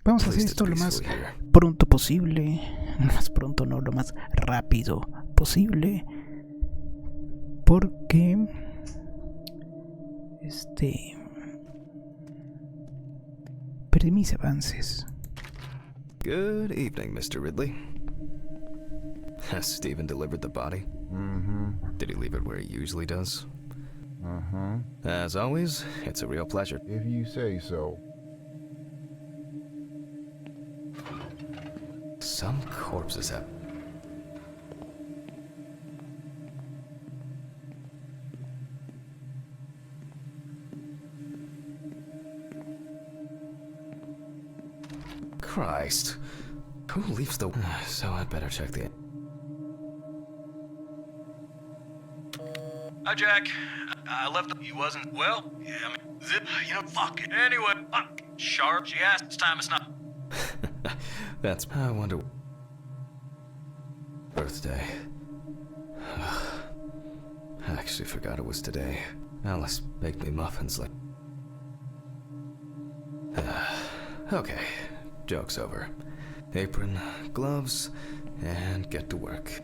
Vamos a hacer esto lo más pronto posible. Más pronto no, lo más rápido posible. Porque... perdí mis avances. Good evening, Mr. Ridley. Has Stephen delivered the body? Mm-hmm. Did he leave it where he usually does? Uh-huh. As always, it's a real pleasure. If you say so. Some corpses have... Christ. Who leaves the... So I'd better check the... Hi, Jack. I left the... You wasn't... Well, yeah, I mean... Zip... You know, fuck it. Anyway, fuck. Sharp. She asked. This time it's not... That's... I wonder... Birthday. I actually forgot it was today. Alice baked me muffins like... Okay. Joke's over. Apron, gloves, and get to work.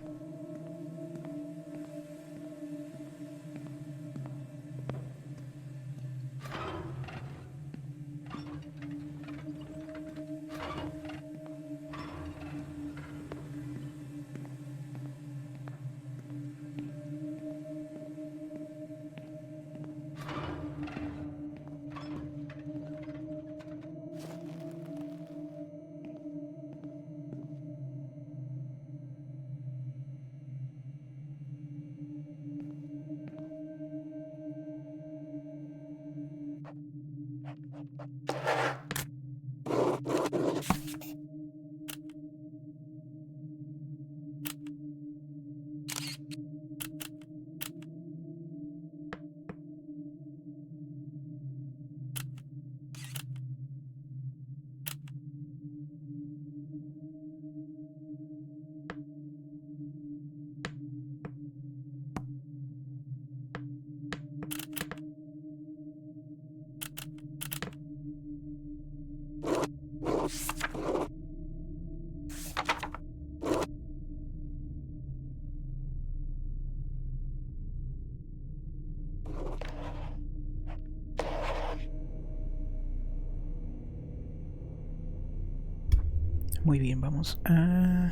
Muy bien, vamos a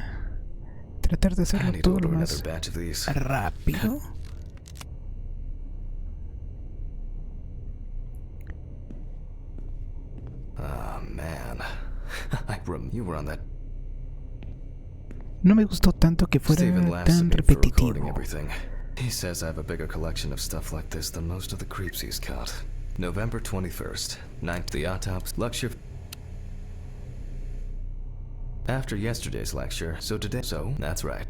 tratar de hacerlo todo lo más rápido. Ah, man. You were on that. No me gustó tanto que fuera tan repetitivo. He says I have a bigger collection of stuff like this than most of the creeps he's caught. November 21st, 9th, the Autopsy lecture. After yesterday's lecture, so today... So, that's right.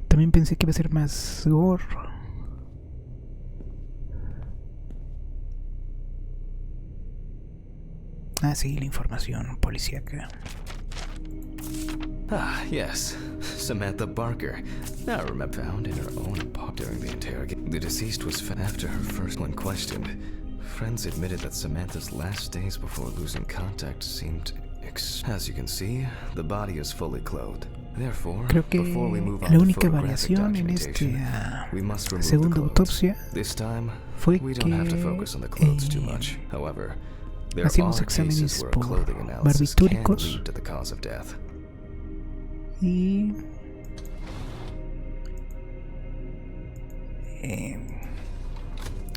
También pensé que iba a ser más gore. Ah, sí, la información policíaca. Ah, yes. Samantha Barker. Now I remember, found in her own apartment during the interrogation. The deceased was found after her first one questioned. Friends admitted that Samantha's last days before losing contact seemed... As you can see, the body is fully clothed. Therefore, creo que before we move on la to única photographic variación en we must remove segunda the autopsia This time, fue we que don't have to focus on the clothes too much. However, there hacíamos are cases exámenes where por clothing analysis can barbitúricos lead to the cause of death. y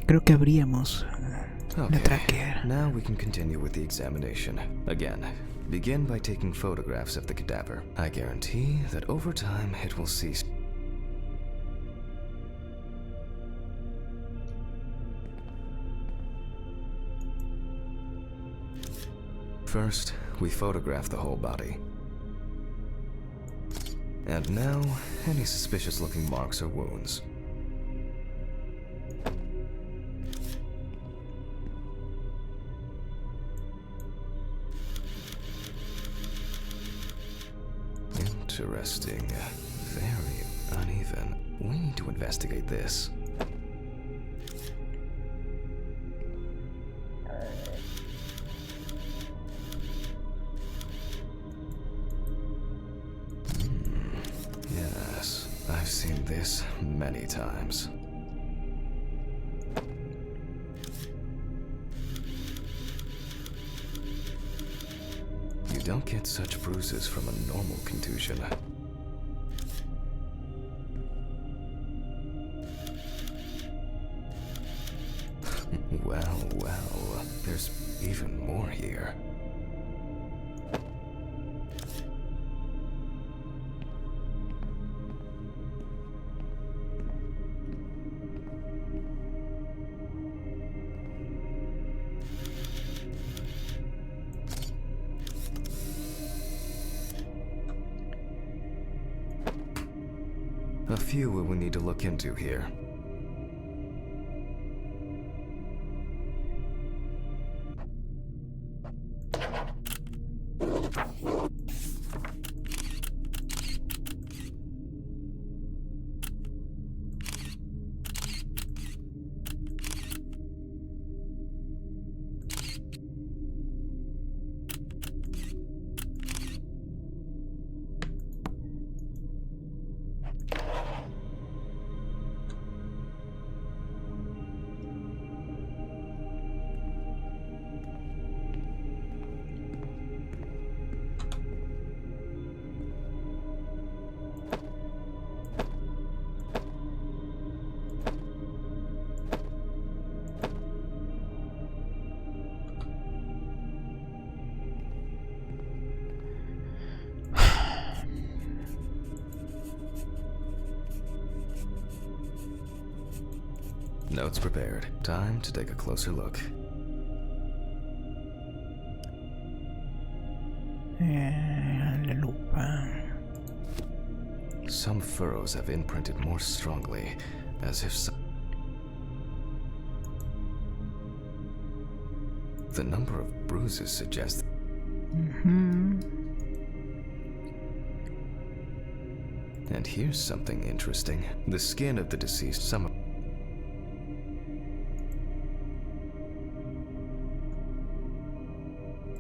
creo que abríamos la tráquea. Now we can continue with the examination. Again, begin by taking photographs of the cadaver. I guarantee that over time it will cease. First, we photograph the whole body. And now, any suspicious-looking marks or wounds. Interesting. Very uneven. We need to investigate this. this many times. You don't get such bruises from a normal contusion. Well, there's even more here. A few we will need to look into here. Notes prepared. Time to take a closer look. La lupa. Some furrows have imprinted more strongly, as if the number of bruises suggests. And here's something interesting. The skin of the deceased,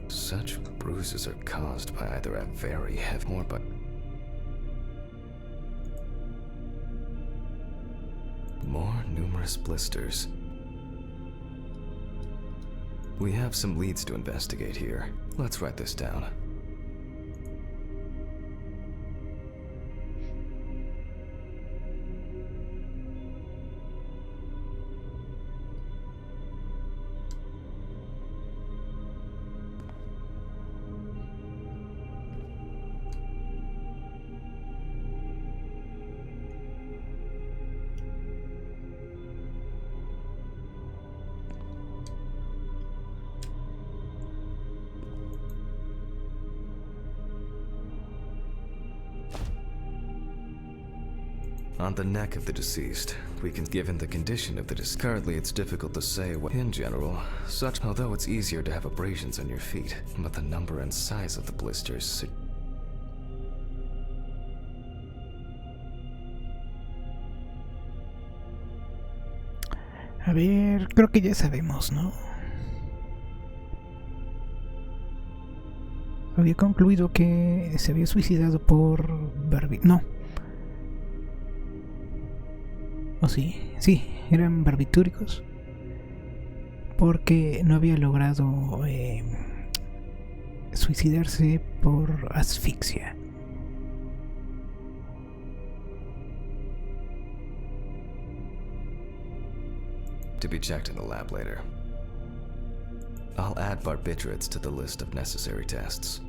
such bruises are caused by either a very heavy or by more numerous blisters. We have some leads to investigate here. Let's write this down. On the neck of the deceased, we can, given the condition of the deceased. Currently, it's difficult to say what, in general, although it's easier to have abrasions on your feet, but the number and size of the blisters. A ver, creo que ya sabemos, ¿no? Había concluido que se había suicidado por no. ¿O sí? Sí, eran barbitúricos. Porque no había logrado suicidarse por asfixia. To be checked in the lab later. I'll add barbiturates to the list of necessary tests.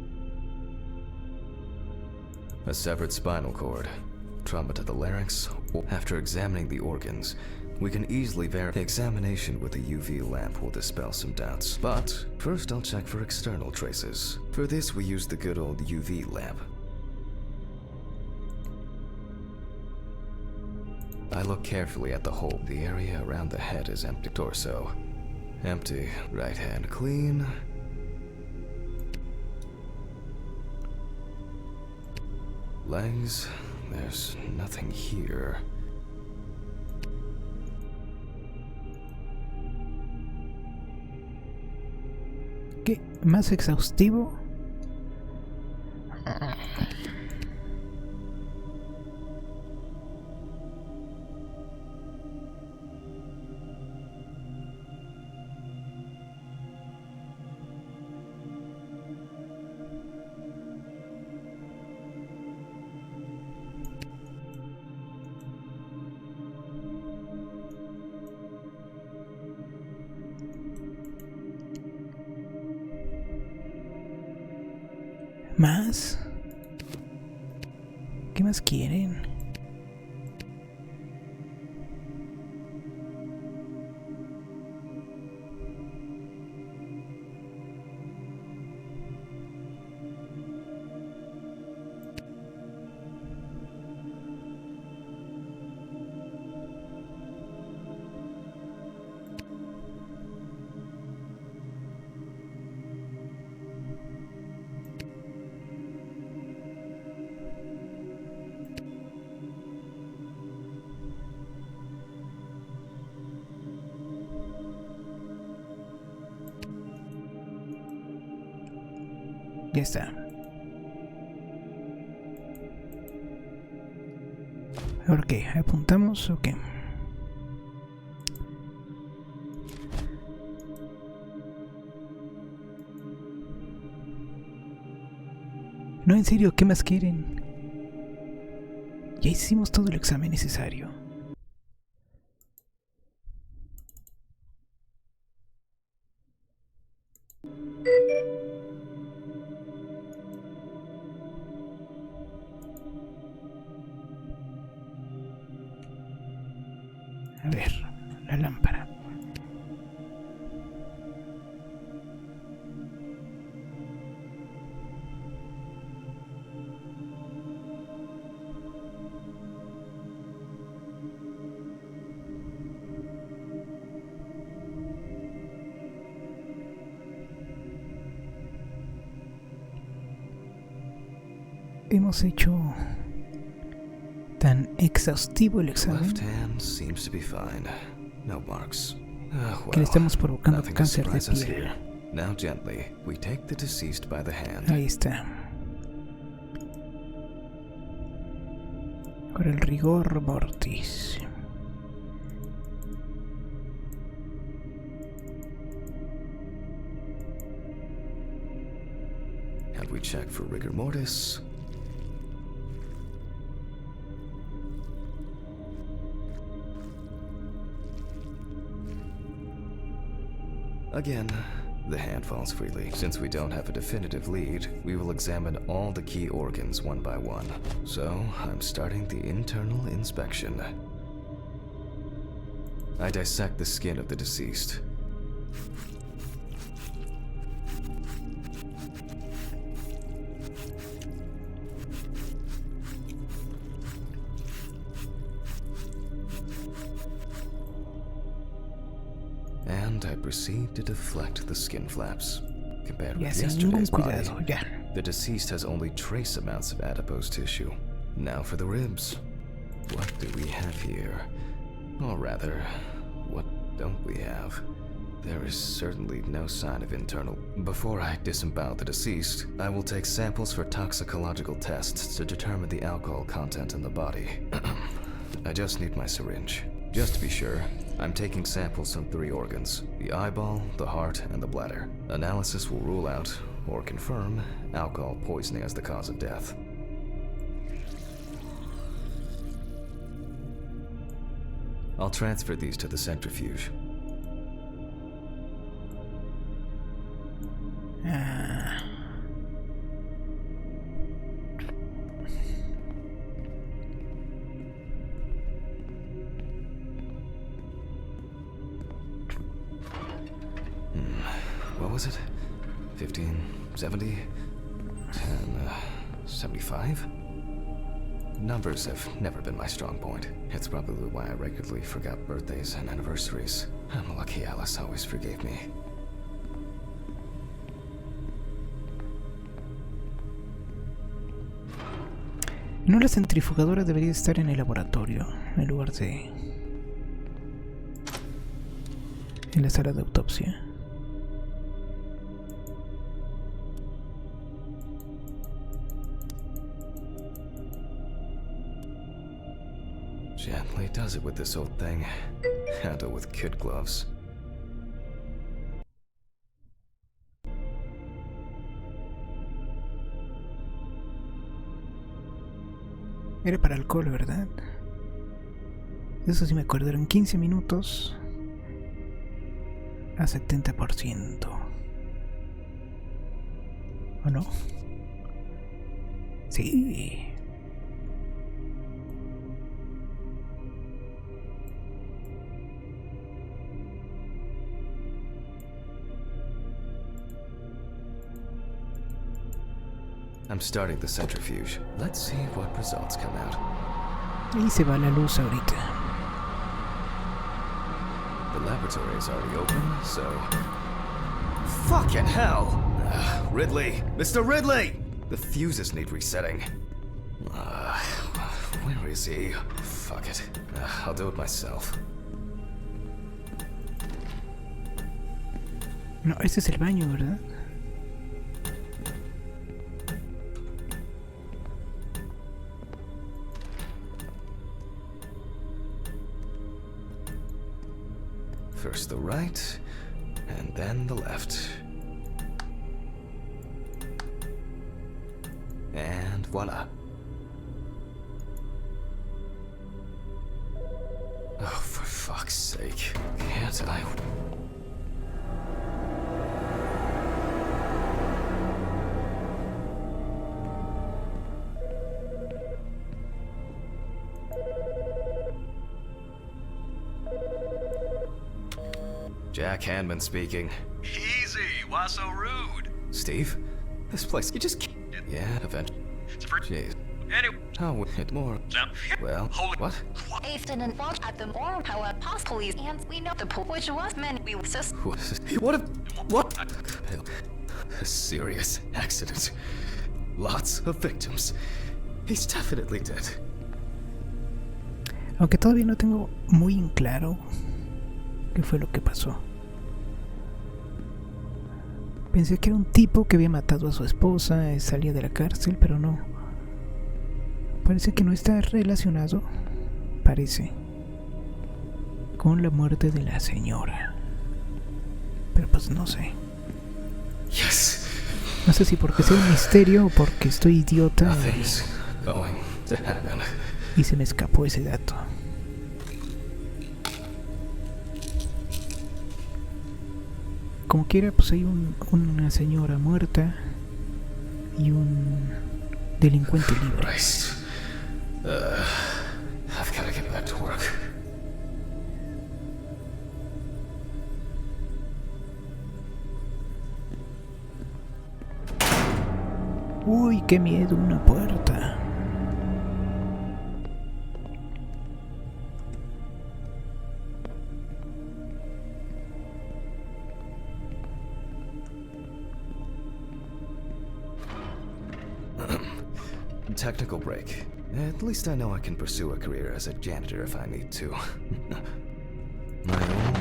A severed spinal cord, trauma to the larynx. After examining the organs, we can easily verify. Examination with a UV lamp will dispel some doubts. But first I'll check for external traces. For this we use the good old UV lamp. I look carefully at the hole. The area around the head is empty. Torso, empty. Right hand clean. Legs, there's nothing here. ¿Qué? ¿Más exhaustivo? ¿Más? ¿Qué más quieren? Ya está. ¿Ahora qué? ¿Apuntamos o qué? No, en serio, ¿qué más quieren? Ya hicimos todo el examen necesario. A ver, la lámpara. Hemos hecho tan exhaustivo el examen Left hand seems to be fine. No marks. que le estamos provocando nothing to cáncer de surprise us piel. here. Now gently, we take the deceased by the hand. Ahí está. Ahora el rigor mortis. And we check for rigor mortis. Again, the hand falls freely. Since we don't have a definitive lead, we will examine all the key organs one by one. So, I'm starting the internal inspection. I dissect the skin of the deceased. And I proceed to deflect the skin flaps. Compared Ya with sin ningún yesterday's body, cuidado, ya. the deceased has only trace amounts of adipose tissue. Now for the ribs. What do we have here? Or rather, what don't we have? There is certainly no sign of internal. Before I disembowel the deceased, I will take samples for toxicological tests to determine the alcohol content in the body. I just need my syringe. Just to be sure, I'm taking samples from 3 organs: the eyeball, the heart, and the bladder. Analysis will rule out, or confirm, alcohol poisoning as the cause of death. I'll transfer these to the centrifuge. Ah. What was it? 15, 70, 10, 75? Numbers have never been my strong point. It's probably why I regularly forgot birthdays and anniversaries. I'm lucky Alice always forgave me. No, la centrifugadora debería estar en el laboratorio, en lugar de en la sala de autopsia. Gently does it with this old thing. Handle with kid gloves. Era para alcohol, ¿verdad? Eso sí me acuerdo, eran 15 minutos a 70%. ¿O no? Sí. I'm starting the centrifuge. Let's see what results come out. Y se va la luz ahorita. The laboratory is already open, so... Fucking hell! Ridley! Mr. Ridley! The fuses need resetting. Where is he? Fuck it. I'll do it myself. No, este es el baño, ¿verdad? First the right, and then the left. And voila. Oh, for fuck's sake. Can't I... Jack Hanman speaking. Easy, why so rude? Steve? This place, you just can't... Yeah, eventually. It's free. Jeez. Anyway, Oh, it more... sound. Well, Holy. what? Based in and watch at the more power past police and we know the pool which was meant we sus What if... What? A serious accident. Lots of victims. He's definitely dead. Aunque todavía no tengo muy en claro qué fue lo que pasó. Pensé que era un tipo que había matado a su esposa y salía de la cárcel, pero no. Parece que no está relacionado, parece, con la muerte de la señora. Pero pues no sé. Yes. No sé si porque sea un misterio o porque estoy idiota Nothing's going to happen. y se me escapó ese dato. Como quiera, pues hay una señora muerta y un delincuente libre. Christ. I've got to get back to work. Uy, qué miedo, una puerta. Technical break. At least I know I can pursue a career as a janitor if I need to. My own...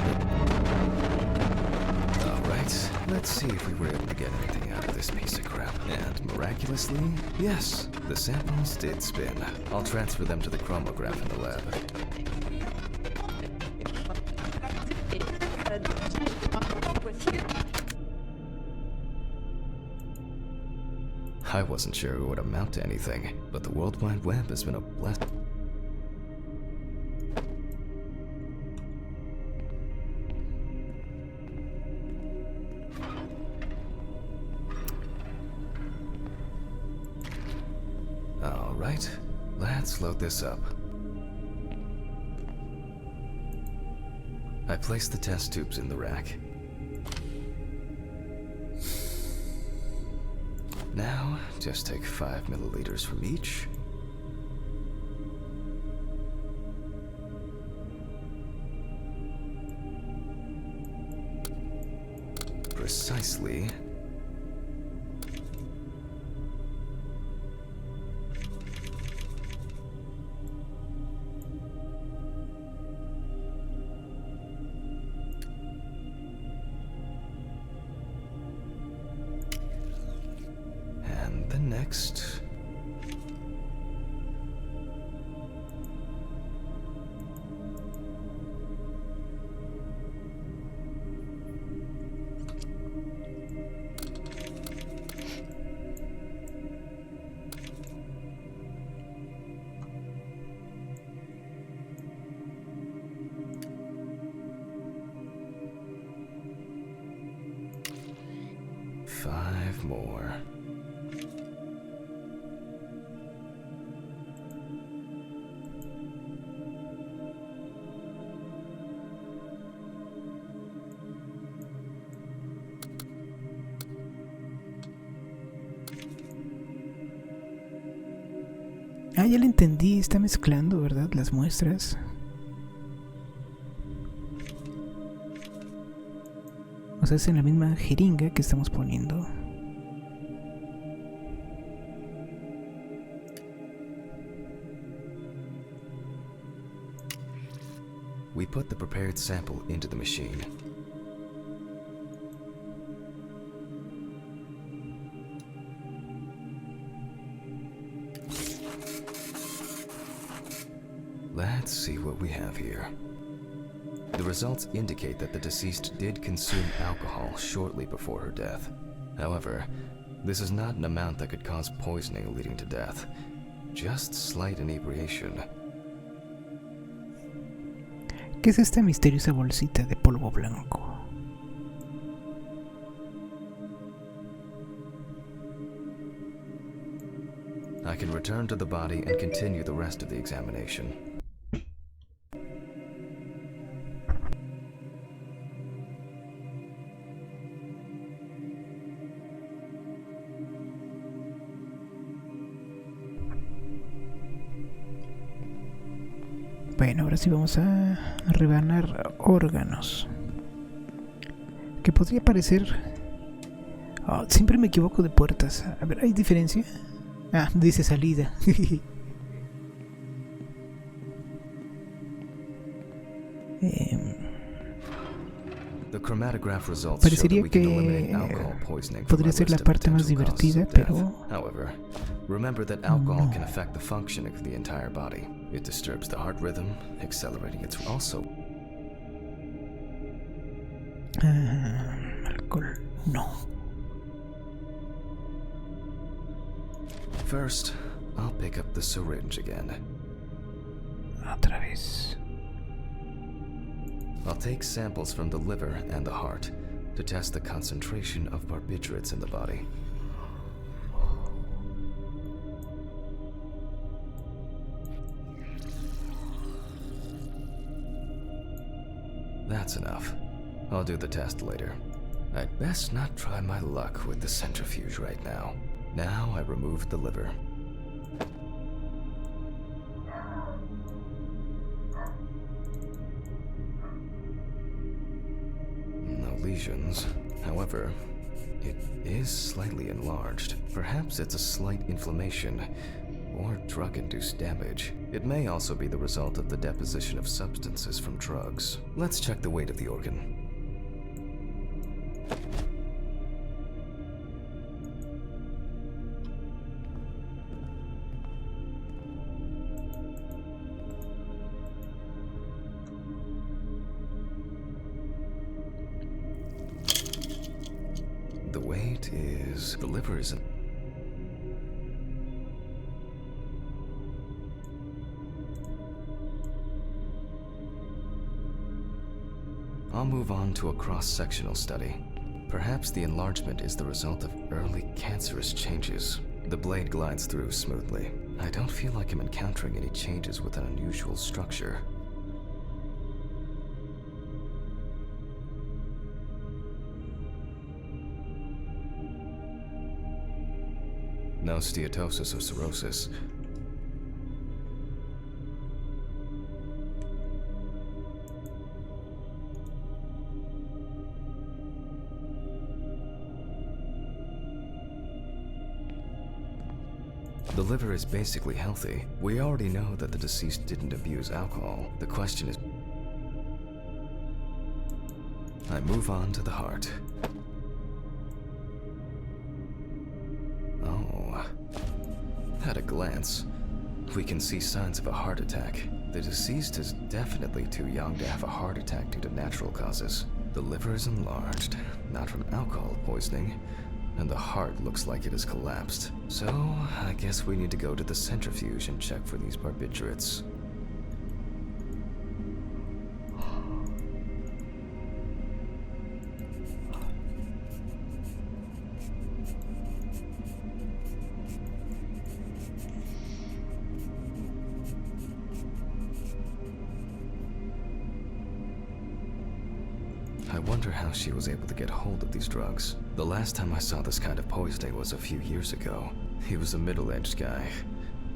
Alright, let's see if we were able to get anything out of this piece of crap. And miraculously, yes, the samples did spin. I'll transfer them to the chromograph in the lab. I wasn't sure it would amount to anything, but the World Wide Web has been a blessing. Alright, let's load this up. I placed the test tubes in the rack. Now, just take 5 milliliters from each. Precisely. And the next. Five more. Ah, ya le entendí, está mezclando, ¿verdad? Las muestras. O sea, es en la misma jeringa que estamos poniendo. We put the prepared sample into the machine. Let's see what we have here. The results indicate that the deceased did consume alcohol shortly before her death. However, this is not an amount that could cause poisoning leading to death. Just slight inebriation. ¿Qué es esta misteriosa bolsita de polvo blanco? I can return to the body and continue the rest of the examination. Bueno, ahora sí vamos a rebanar órganos. Que podría parecer... Oh, siempre me equivoco de puertas. A ver, ¿hay diferencia? Ah, dice salida. The chromatograph results Parecería show that we can que eliminate alcohol poisoning from podría our ser la list of parte más potential causes divertida, of death. pero However, remember that alcohol can affect the functioning of the entire body. It disturbs the heart rhythm, accelerating its also. Alcohol, no. First, I'll pick up the syringe again. Otra vez. I'll take samples from the liver and the heart to test the concentration of barbiturates in the body. That's enough. I'll do the test later. I'd best not try my luck with the centrifuge right now. Now I remove the liver. No lesions. However, it is slightly enlarged. Perhaps it's a slight inflammation or drug-induced damage. It may also be the result of the deposition of substances from drugs. Let's check the weight of the organ. The weight is... the liver isn't... I'll move on to a cross-sectional study. Perhaps the enlargement is the result of early cancerous changes. The blade glides through smoothly. I don't feel like I'm encountering any changes with an unusual structure. No steatosis or cirrhosis. The liver is basically healthy. We already know that the deceased didn't abuse alcohol. The question is... I move on to the heart. Oh. At a glance, we can see signs of a heart attack. The deceased is definitely too young to have a heart attack due to natural causes. The liver is enlarged, not from alcohol poisoning, and the heart looks like it has collapsed. So, I guess we need to go to the centrifuge and check for these barbiturates. I wonder how she was able to get hold of these drugs. The last time I saw this kind of poisoning was a few years ago. He was a middle-aged guy.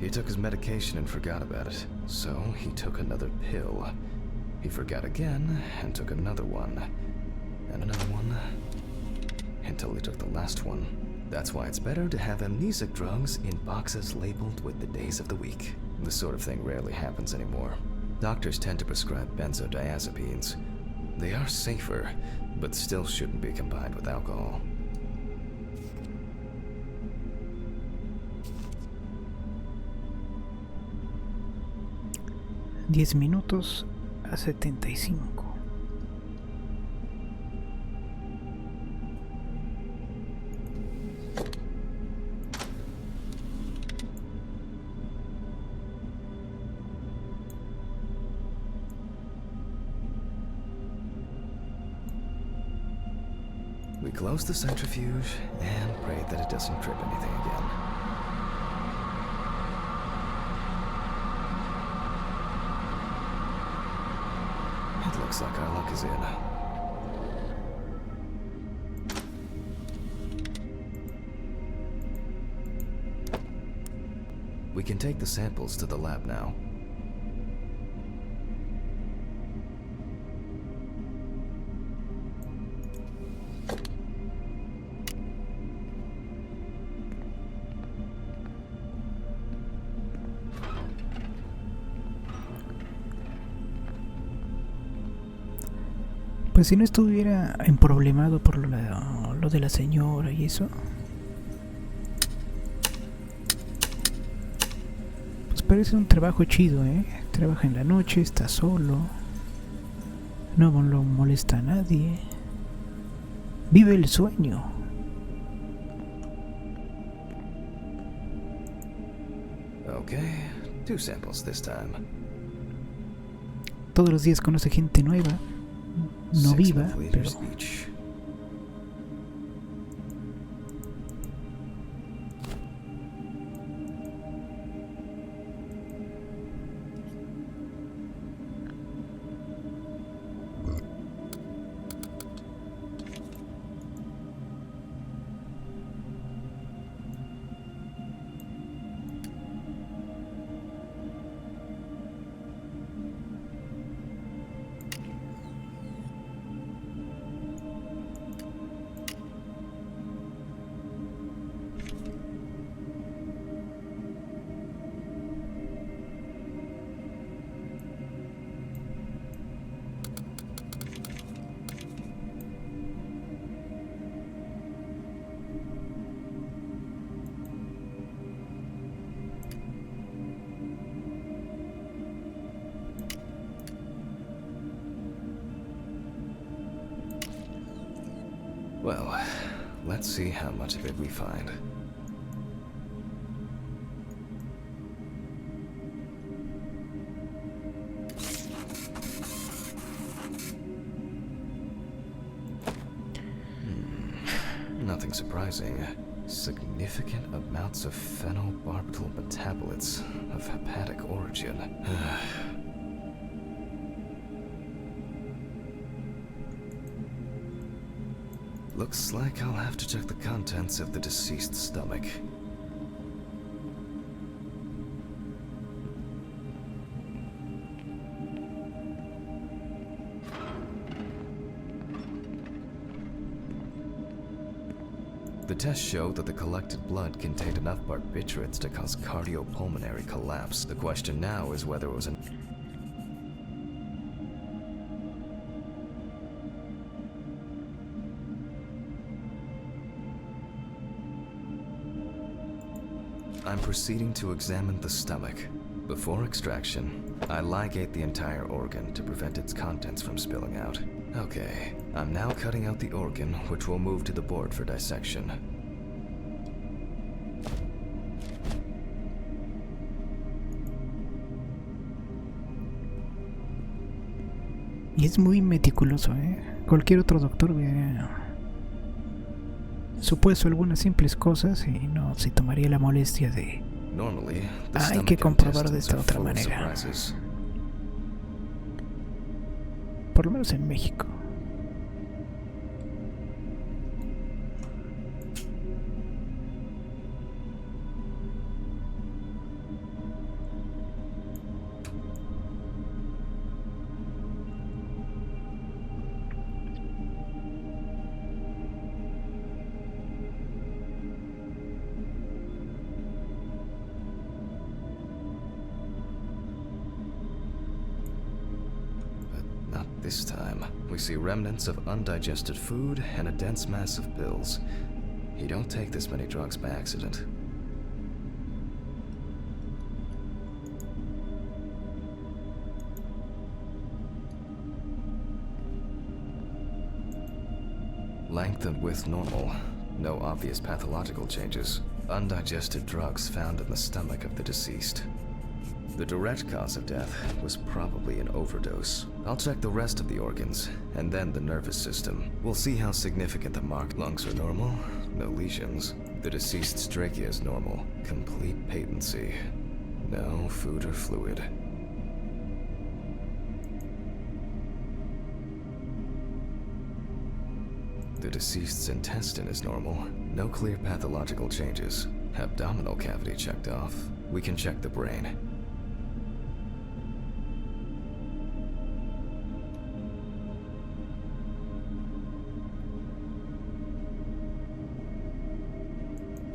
He took his medication and forgot about it, so he took another pill. He forgot again and took another one, and another one, until he took the last one. That's why it's better to have amnesic drugs in boxes labeled with the days of the week. This sort of thing rarely happens anymore. Doctors tend to prescribe benzodiazepines. They are safer, but still shouldn't be combined with alcohol. Diez minutos a 75. We close the centrifuge and pray that it doesn't trip anything again. It looks like our luck is in. We can take the samples to the lab now. Pues si no estuviera emproblemado por lo de la señora y eso, pues parece un trabajo chido, ¿eh? Trabaja en la noche, está solo, no lo molesta a nadie, vive el sueño. Okay, 2 samples this time. Todos los días conoce gente nueva, no 6 viva, pero milliliters each. Well, let's see how much of it we find. Nothing surprising. Significant amounts of phenobarbital metabolites of hepatic origin. Looks like I'll have to check the contents of the deceased's stomach. The tests showed that the collected blood contained enough barbiturates to cause cardiopulmonary collapse. The question now is whether it was an... I'm proceeding to examine the stomach. Before extraction, I ligate the entire organ to prevent its contents from spilling out. Okay, I'm now cutting out the organ, which will move to the board for dissection. y es muy meticuloso, ¿eh? Cualquier otro doctor hubiera supuesto algunas simples cosas y no se tomaría la molestia de hay que comprobar de esta otra manera. Por lo menos en México. This time, we see remnants of undigested food and a dense mass of pills. You don't take this many drugs by accident. Length and width normal. No obvious pathological changes. Undigested drugs found in the stomach of the deceased. The direct cause of death was probably an overdose. I'll check the rest of the organs, and then the nervous system. We'll see how significant the mark. Lungs are normal, no lesions. The deceased's trachea is normal, complete patency. No food or fluid. The deceased's intestine is normal, no clear pathological changes. Abdominal cavity checked off. We can check the brain.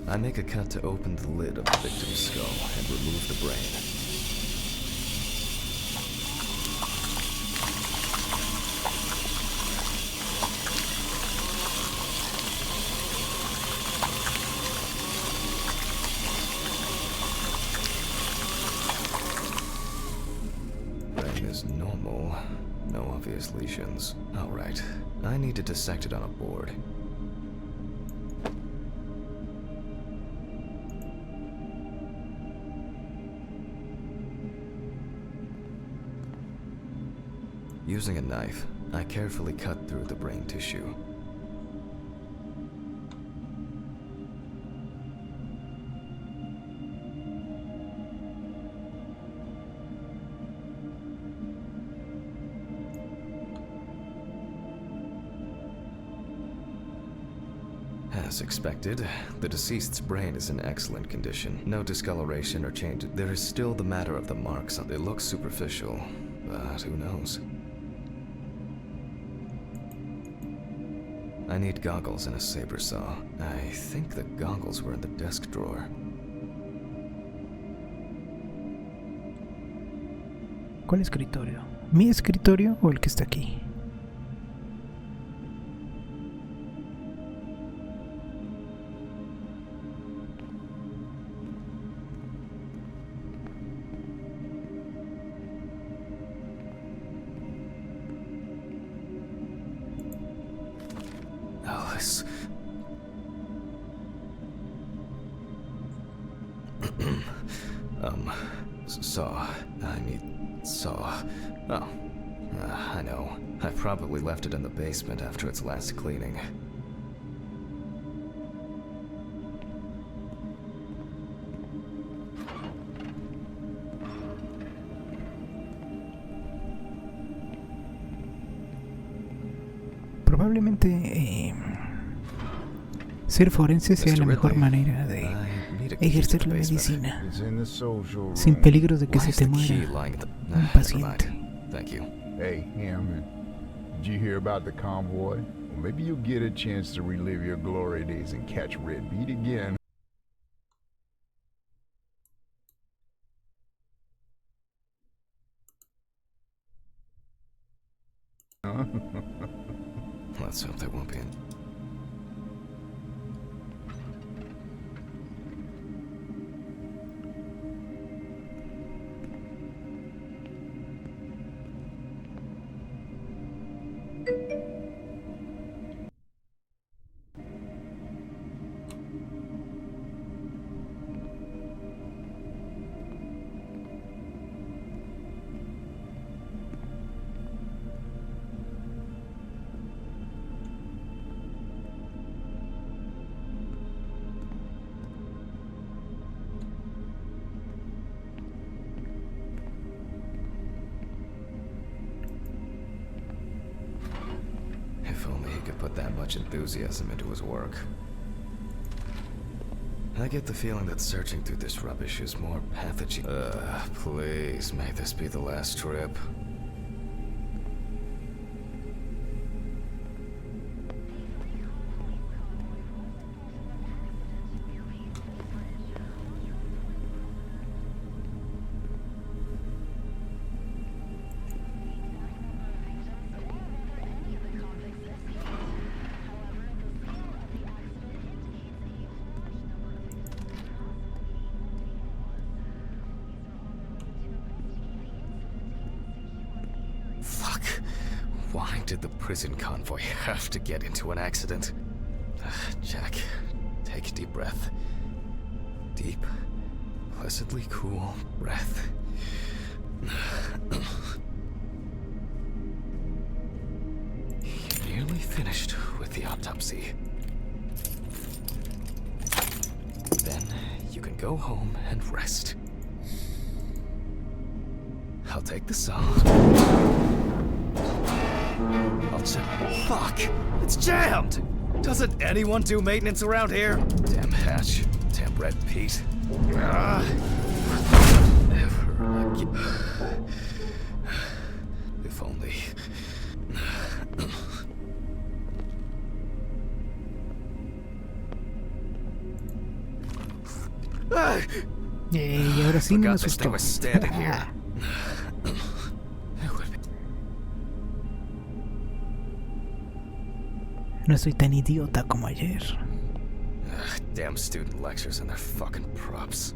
I make a cut to open the lid of the victim's skull and remove the brain. Brain is normal. No obvious lesions. All right. I need to dissect it on a board. Using a knife, I carefully cut through the brain tissue. As expected, the deceased's brain is in excellent condition. No discoloration or change. There is still the matter of the marks on it. It looks superficial, but who knows? I need goggles and a saber saw. I think the goggles were in the desk drawer. ¿Cuál escritorio? ¿Mi escritorio o el que está aquí? Alice. Saw. I need saw. Oh. I know. I probably left it in the basement after its last cleaning. Probablemente ser forense sea la mejor manera de ejercer la medicina It's in the social sin room. peligro de que Why se is te the key muera lying at the... un Never paciente. mind. Thank you. Hey, Hammond, did you hear about the convoy? Well, maybe you'll get a chance to relive your glory days and catch Red Beat again. Let's hope there won't be an... If only he could put that much enthusiasm into his work. I get the feeling that searching through this rubbish is more pathogen. Please, may this be the last trip. Why did the prison convoy have to get into an accident? Jack, take a deep breath. Deep, pleasantly cool breath. You're nearly finished with the autopsy. Then you can go home and rest. I'll take this off. I'll check. Fuck! It's jammed! Doesn't anyone do maintenance around here? Damn hatch. Damn red Pete. Never again. If only. Y ahora sí me Forgot this asustó. thing was standing here. No soy tan idiota como ayer. Damn student lectures and their fucking props.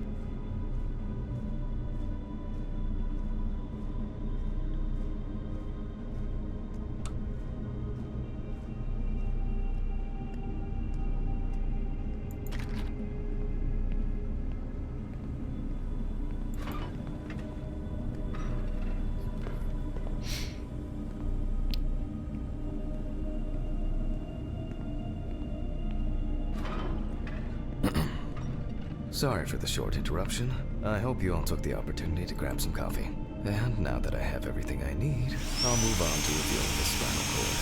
Sorry for the short interruption. I hope you all took the opportunity to grab some coffee. And now that I have everything I need, I'll move on to revealing the spinal cord.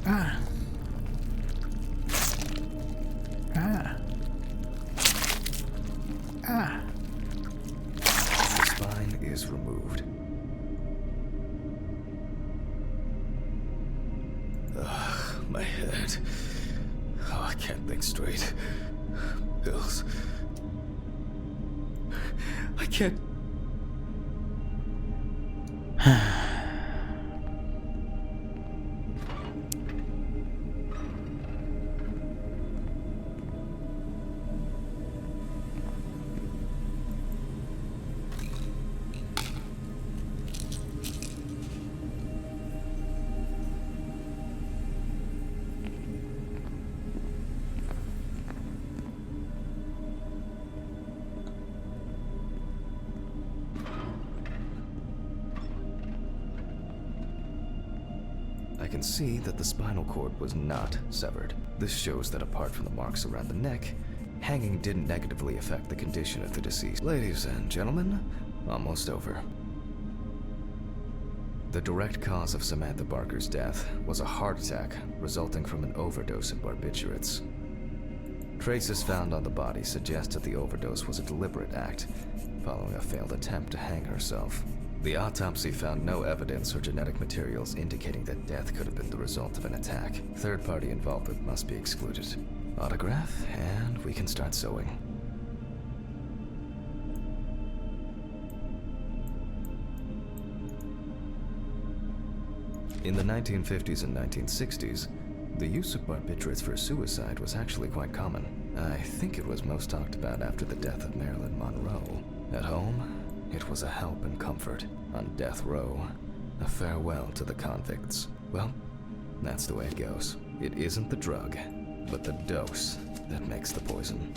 Ah. Ah. Ah. The spine is removed. Ugh, my head. Oh, I can't think straight. Pills. I can't. I can see that the spinal cord was not severed. This shows that apart from the marks around the neck, hanging didn't negatively affect the condition of the deceased. Ladies and gentlemen, almost over. The direct cause of Samantha Barker's death was a heart attack resulting from an overdose of barbiturates. Traces found on the body suggest that the overdose was a deliberate act, following a failed attempt to hang herself. The autopsy found no evidence or genetic materials indicating that death could have been the result of an attack. Third-party involvement must be excluded. Autograph, and we can start sewing. In the 1950s and 1960s, the use of barbiturates for suicide was actually quite common. I think it was most talked about after the death of Marilyn Monroe. At home, it was a help and comfort. On death row, a farewell to the convicts. Well, that's the way it goes. It isn't the drug, but the dose that makes the poison.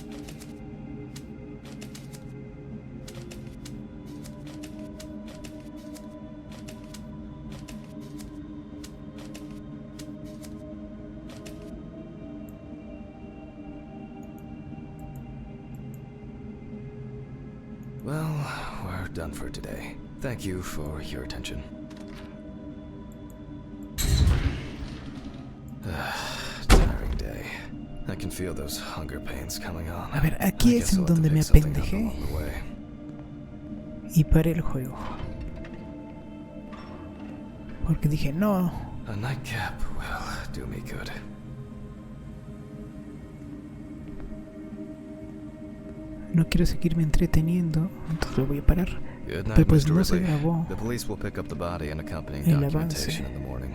Well, we're done for today. Thank you for your attention. Tiring day. I can feel those hunger pains coming on. A ver, aquí es en donde me apendejé y paré el juego. Porque dije, no. A nightcap will do me good. No quiero seguirme entreteniendo, entonces lo voy a parar. Good night, Pero pues Mr. no se Ridley. grabó The police will pick up the body and accompanying el documentation avance. in the morning.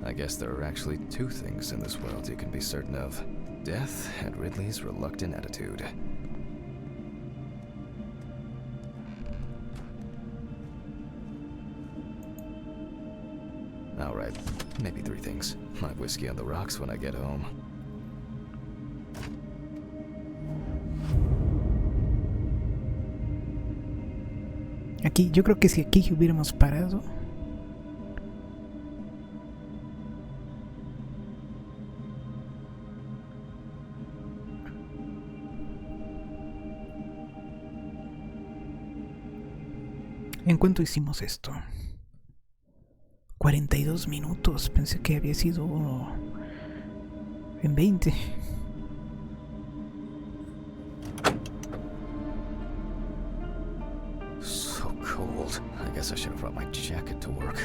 I guess there are actually two things in this world you can be certain of. Death and Ridley's reluctant attitude. Alright, maybe three things. My whiskey on the rocks when I get home. Aquí, yo creo que si aquí hubiéramos parado. ¿En cuánto hicimos esto? 42 minutos. Pensé que había sido en 20. So cold. I guess I should have brought my jacket to work.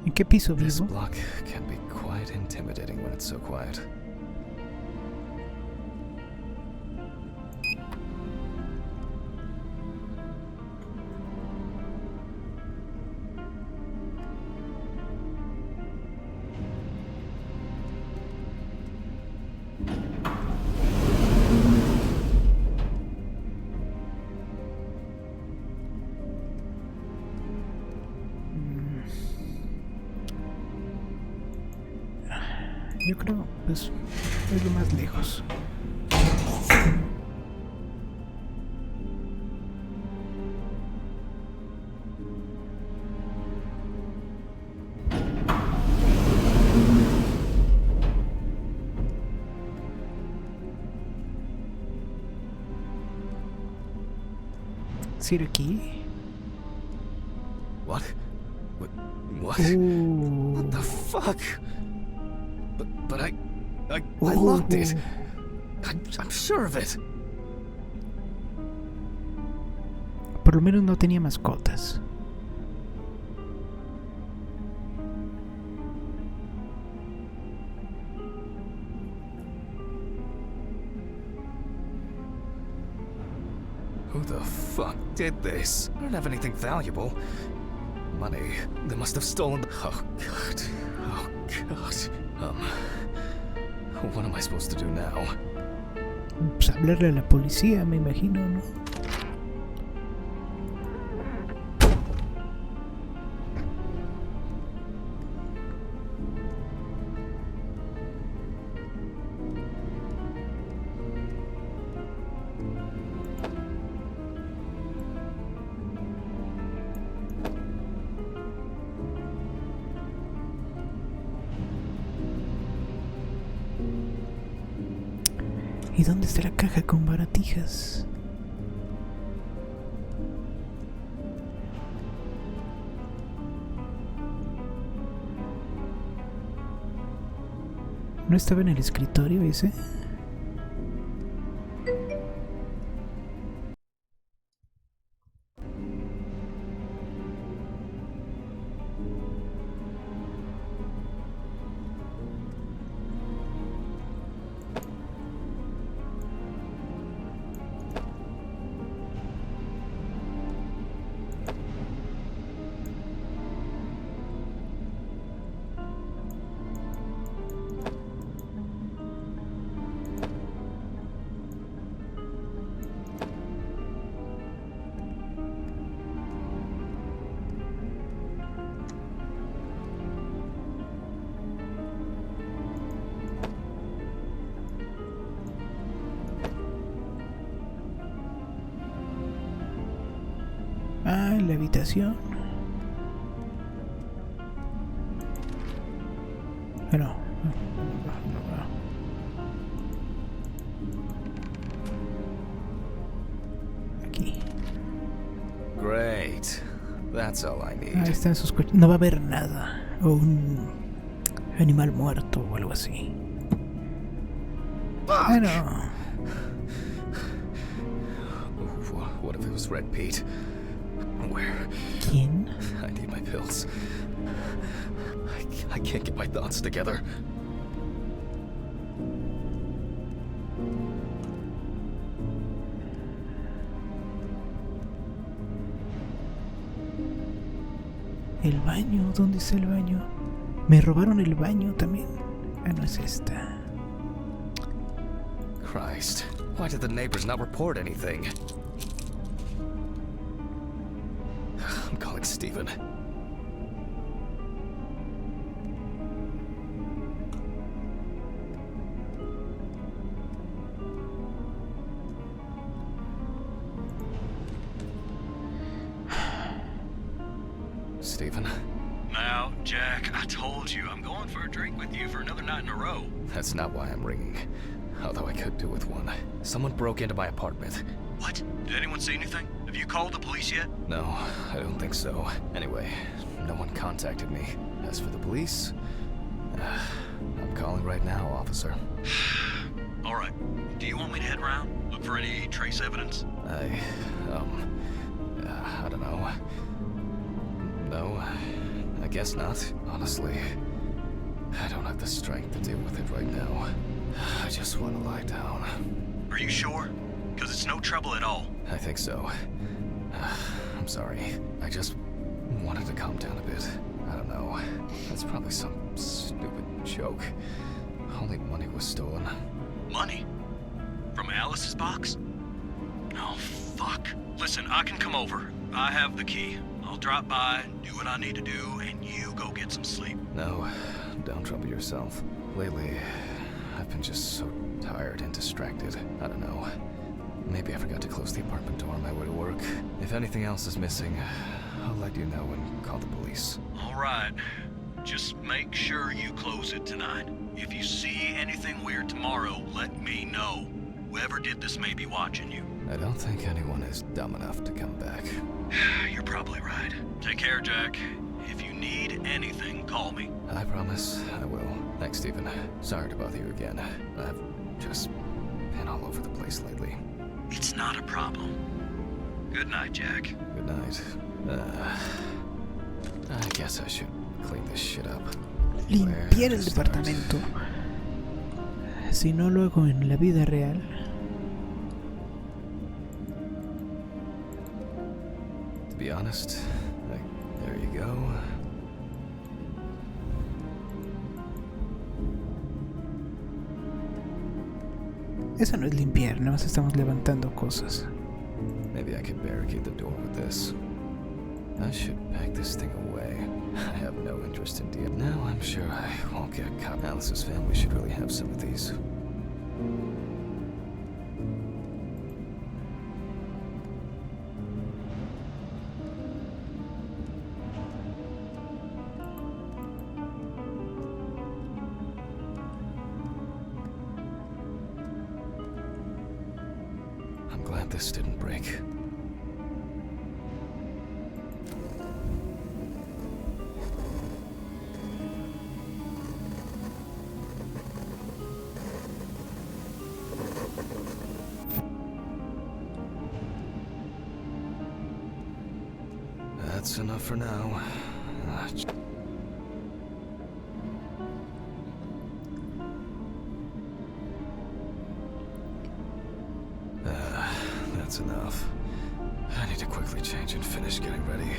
¿En qué piso This vivo? block can be quite intimidating when it's so quiet. Yo creo, pues, es lo más lejos. ¿Sí era aquí? What? What? Oh. What the fuck? But I locked it. I'm sure of it. Por lo menos no tenía mascotas. Who the fuck did this? I don't have anything valuable. Money. They must have stolen the... Oh, God. Oh, God. What am I supposed to do now? Pues hablarle a la policía, me imagino, ¿no? ¿Y dónde está la caja con baratijas? ¿No estaba en el escritorio ese? Ah, en la habitación. No. Aquí. Great. That's all I need. Ah, están sus coches. No va a haber nada. O un animal muerto o algo así. Ah, no. What if it was Red Pete? Where? ¿Quién? I need my pills. I can't get my thoughts together. El baño, ¿dónde está el baño? Me robaron el baño también. Ah, no es esta. Christ, why did the neighbors not report anything? I'm calling Stephen. Stephen, Now, Jack, I told you I'm going for a drink with you for another night in a row. that's not why I'm ringing. Although I could do with one. Someone broke into my apartment. What? Did anyone see anything? Have you called the police yet? No, I don't think so. Anyway, no one contacted me. As for the police, I'm calling right now, officer. All right. Do you want me to head around? Look for any trace evidence? I don't know. No, I guess not. Honestly, I don't have the strength to deal with it right now. I just want to lie down. Are you sure? Because it's no trouble at all. I think so. I'm sorry. I just wanted to calm down a bit. I don't know. That's probably some stupid joke. Only money was stolen. Money? From Alice's box? Oh, fuck. Listen, I can come over. I have the key. I'll drop by, do what I need to do, and you go get some sleep. No, don't trouble yourself. Lately, I've been just so tired and distracted. I don't know. Maybe I forgot to close the apartment door on my way to work. If anything else is missing, I'll let you know and call the police. All right. Just make sure you close it tonight. If you see anything weird tomorrow, let me know. Whoever did this may be watching you. I don't think anyone is dumb enough to come back. You're probably right. Take care, Jack. If you need anything, call me. I promise I will. Thanks, Stephen. Sorry to bother you again. I've just been all over the place lately. It's not a problem. Good night, Jack. Good night. I guess I should clean this shit up. Limpiar el departamento. Si no lo hago en la vida real. To be honest, there you go. Eso no es limpiar, nada más estamos levantando cosas. Maybe I could barricade the door with this. I should pack this thing away. I have no interest in dealing. Now I'm sure I won't get caught. Alice's family should really have some of these. I'm glad this didn't break. That's enough for now. That's enough. I need to quickly change and finish getting ready.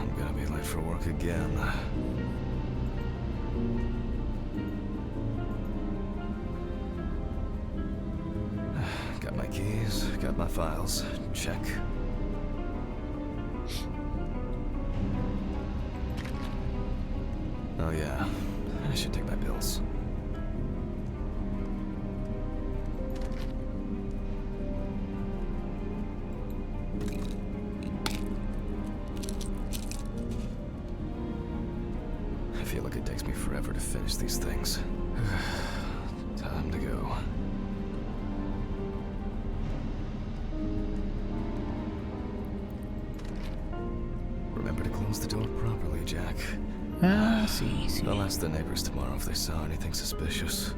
I'm gonna be late for work again. Got my keys, got my files. Check. Oh yeah, I should take my bills. I feel like it takes me forever to finish these things. Time to go. close the door properly, Jack. Ah, sí, sí. I'll ask the neighbors tomorrow if they saw anything suspicious.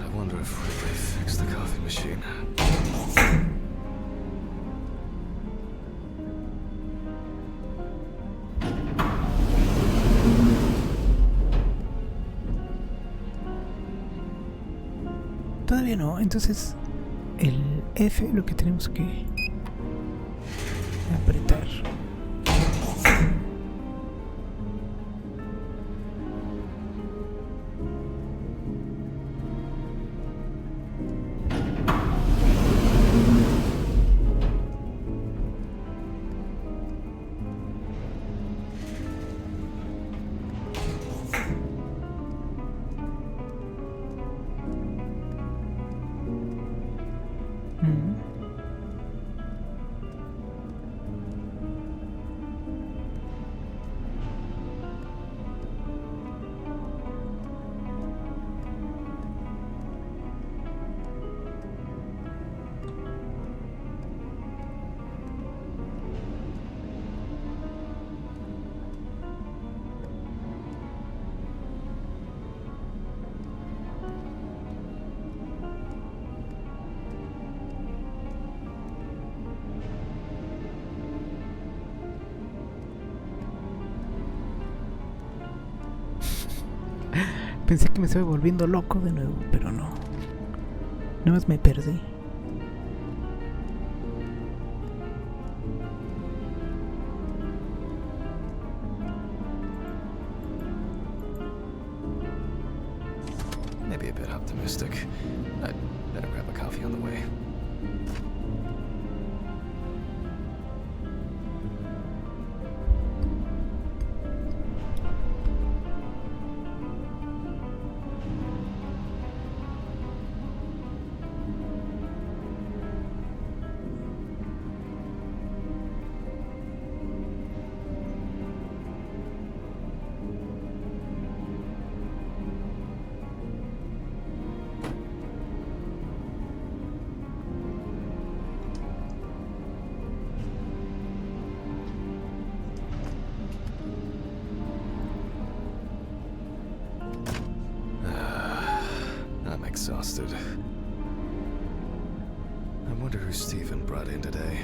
I wonder if Ridley fixed the coffee machine. Todavía no, entonces el F lo que tenemos que apretar. Pensé que me estaba volviendo loco de nuevo, pero no. Nada más me perdí. Maybe a bit optimistic. I'd better grab a coffee on the way. I'm exhausted. I wonder who Stephen brought in today.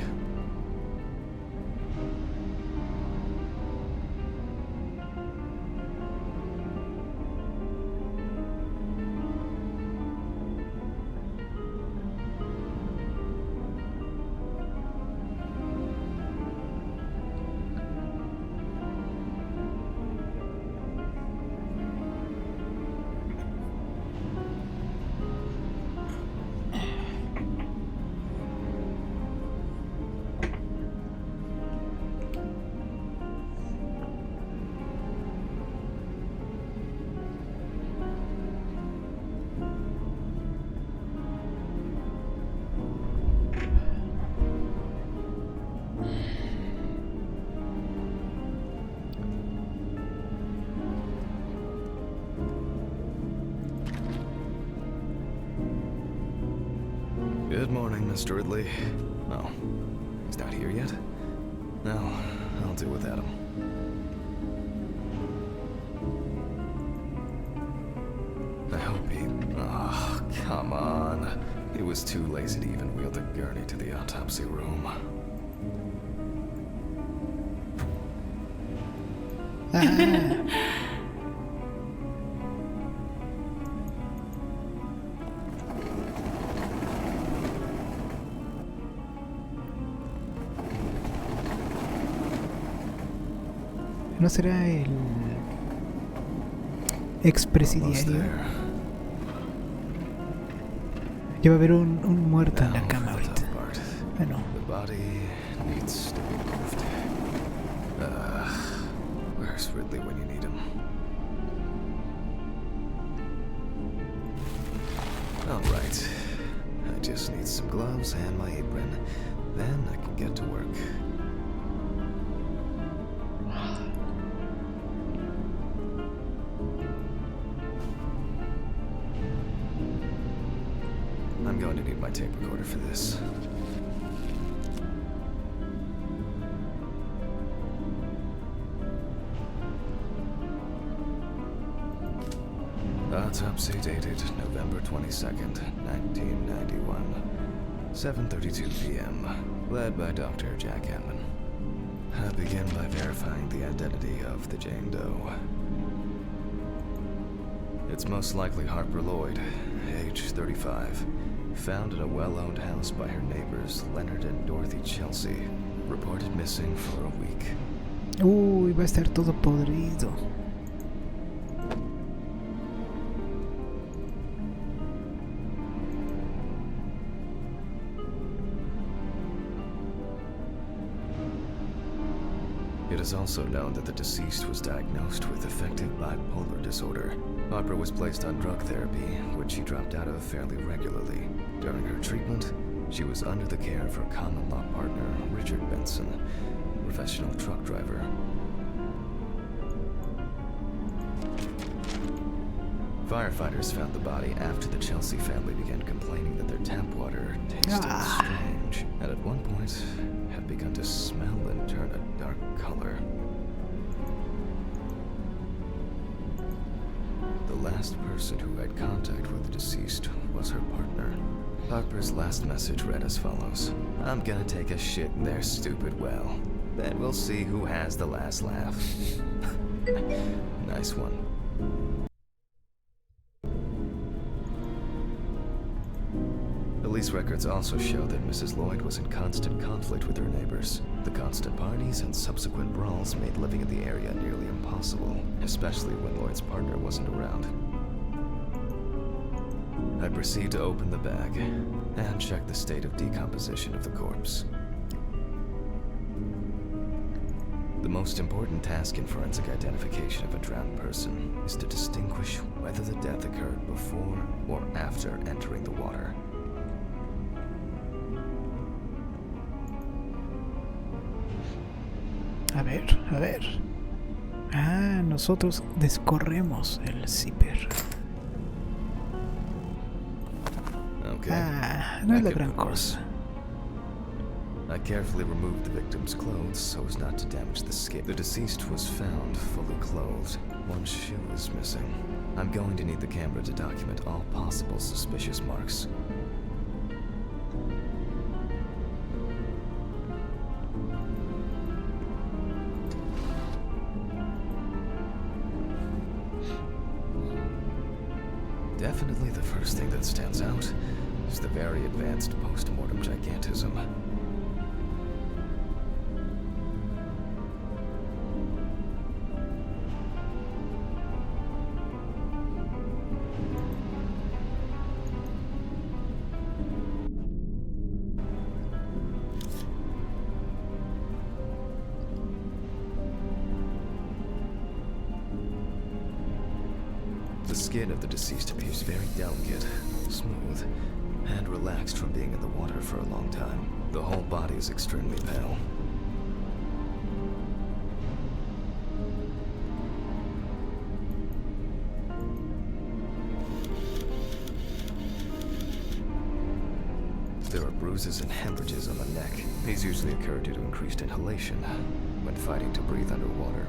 Good morning, Mr. Ridley. Oh, he's not here yet? No, I'll do without him. I hope he... Oh, come on. He was too lazy to even wheel the gurney to the autopsy room. ¿No será el expresidiario? Ya va a haber un muerto en la cama ahorita. Bueno. The body needs to be moved. Where's Ridley when you need him? gloves and my apron. Then I can get to work. I'm going to need my tape recorder for this. Autopsy dated November 22nd, 1991. 7:32 p.m. Led by Dr. Jack Hammond. I begin by verifying the identity of the Jane Doe. It's most likely Harper Lloyd, age 35. Found in a well-owned house by her neighbors Leonard and Dorothy Chelsea. Reported missing for a week. Uy, va a estar todo podrido. It is also known that the deceased was diagnosed with affective bipolar disorder. Harper was placed on drug therapy, which she dropped out of fairly regularly. During her treatment, she was under the care of her common law partner, Richard Benson, professional truck driver. Firefighters found the body after the Chelsea family began complaining that their tap water tasted strange, and at one point had begun to smell and turn a dark color. The last person who had contact with the deceased was her partner. Harper's last message read as follows: "I'm gonna take a shit in their stupid well. Then we'll see who has the last laugh." Nice one. Police records also show that Mrs. Lloyd was in constant conflict with her neighbors. The constant parties and subsequent brawls made living in the area nearly impossible, especially when Lloyd's partner wasn't around. I proceed to open the bag and check the state of decomposition of the corpse. The most important task in forensic identification of a drowned person is to distinguish whether the death occurred before or after entering the water. A ver. Ah, nosotros descorremos el zipper. Okay. Ah, no es la Back in gran the course. cosa. I carefully removed the victim's clothes so as not to damage the skin. The deceased was found fully clothed. One shoe is missing. I'm going to need the camera to document all possible suspicious marks. Definitely the first thing that stands out is the very advanced post-mortem gigantism. The skin of the deceased appears very delicate, smooth, and relaxed from being in the water for a long time. The whole body is extremely pale. There are bruises and hemorrhages on the neck. These usually occur due to increased inhalation when fighting to breathe underwater.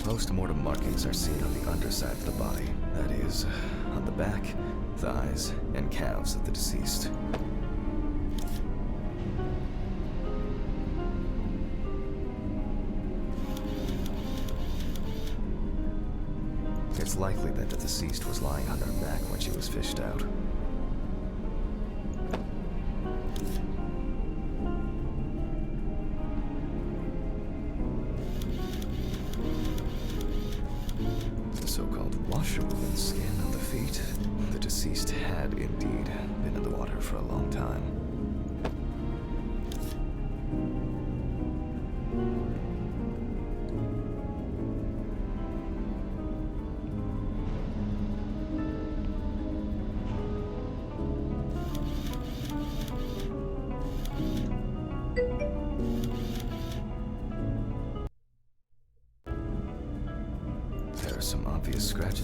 Post-mortem markings are seen on the underside of the body, that is, on the back, thighs, and calves of the deceased. It's likely that the deceased was lying on her back when she was fished out. The so-called washerwoman skin on the feet. The deceased had indeed been in the water for a long time.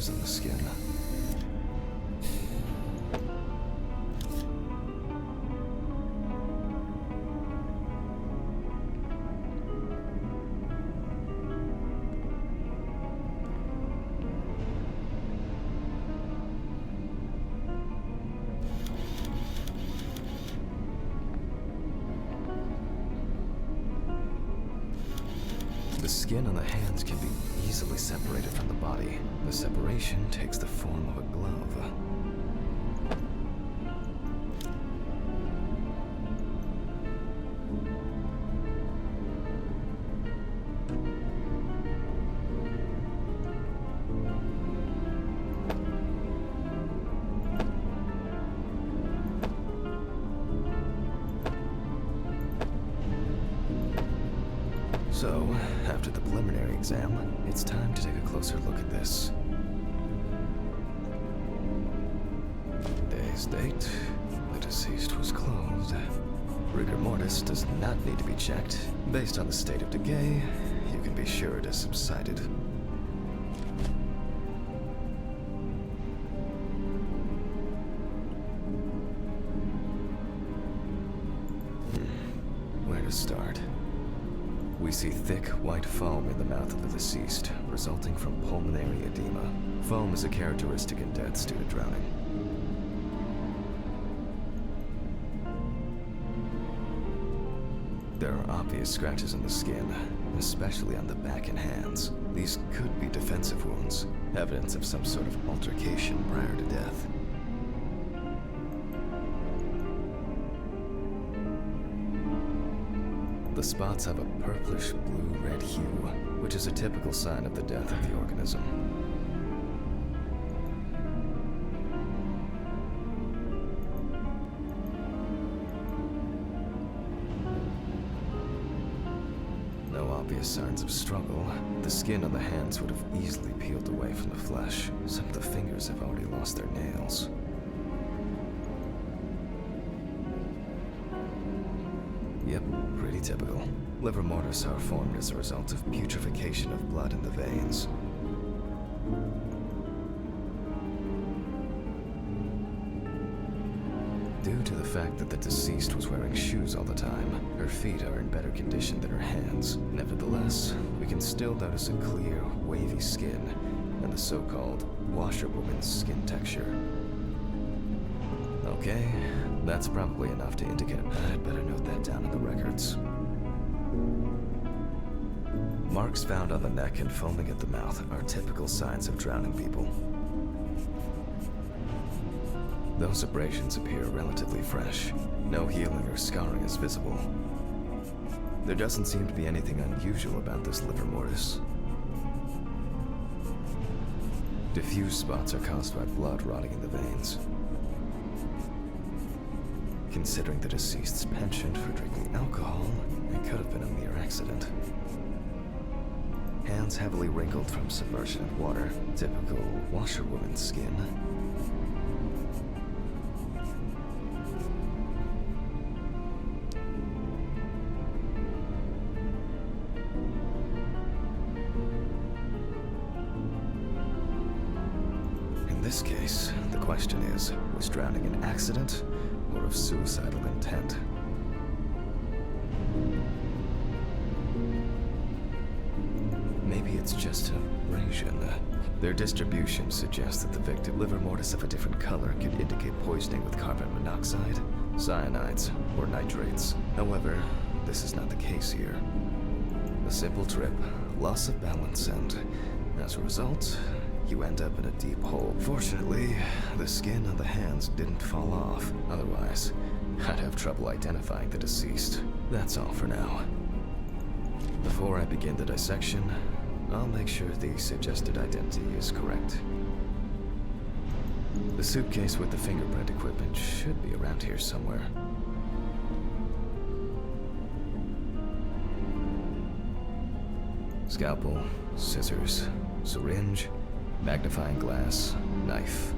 scratches on the skin. The skin on the hands can be easily separated from the body. The separation takes the form of a glove. So, after the preliminary exam, it's time to take a closer look at this. Today's date, the deceased was clothed. Rigor mortis does not need to be checked. Based on the state of decay, you can be sure it has subsided. Where to start? We see thick, white foam in the mouth of the deceased, resulting from pulmonary edema. Foam is a characteristic in deaths due to drowning. There are obvious scratches on the skin, especially on the back and hands. These could be defensive wounds, evidence of some sort of altercation prior to death. The spots have a purplish blue-red hue, which is a typical sign of the death of the organism. No obvious signs of struggle. The skin on the hands would have easily peeled away from the flesh. Some of the fingers have already lost their nails. Yep, pretty typical. Liver mortis are formed as a result of putrefaction of blood in the veins. Due to the fact that the deceased was wearing shoes all the time, her feet are in better condition than her hands. Nevertheless, we can still notice a clear, wavy skin and the so-called washerwoman's skin texture. Okay, that's probably enough to indicate it. I'd better note that down in the records. Marks found on the neck and foaming at the mouth are typical signs of drowning people. Those abrasions appear relatively fresh. No healing or scarring is visible. There doesn't seem to be anything unusual about this liver mortis. Diffuse spots are caused by blood rotting in the veins. Considering the deceased's penchant for drinking alcohol, it could have been a mere accident. Hands heavily wrinkled from submersion in water, typical washerwoman's skin. In this case, the question is, was drowning an accident or of suicidal intent? Maybe it's just an abrasion. Their distribution suggests that the victim liver mortis of a different color could indicate poisoning with carbon monoxide, cyanides, or nitrates. However, this is not the case here. A simple trip, loss of balance, and as a result, you end up in a deep hole. Fortunately, the skin on the hands didn't fall off. Otherwise, I'd have trouble identifying the deceased. That's all for now. Before I begin the dissection, I'll make sure the suggested identity is correct. The suitcase with the fingerprint equipment should be around here somewhere. Scalpel, scissors, syringe, magnifying glass, knife.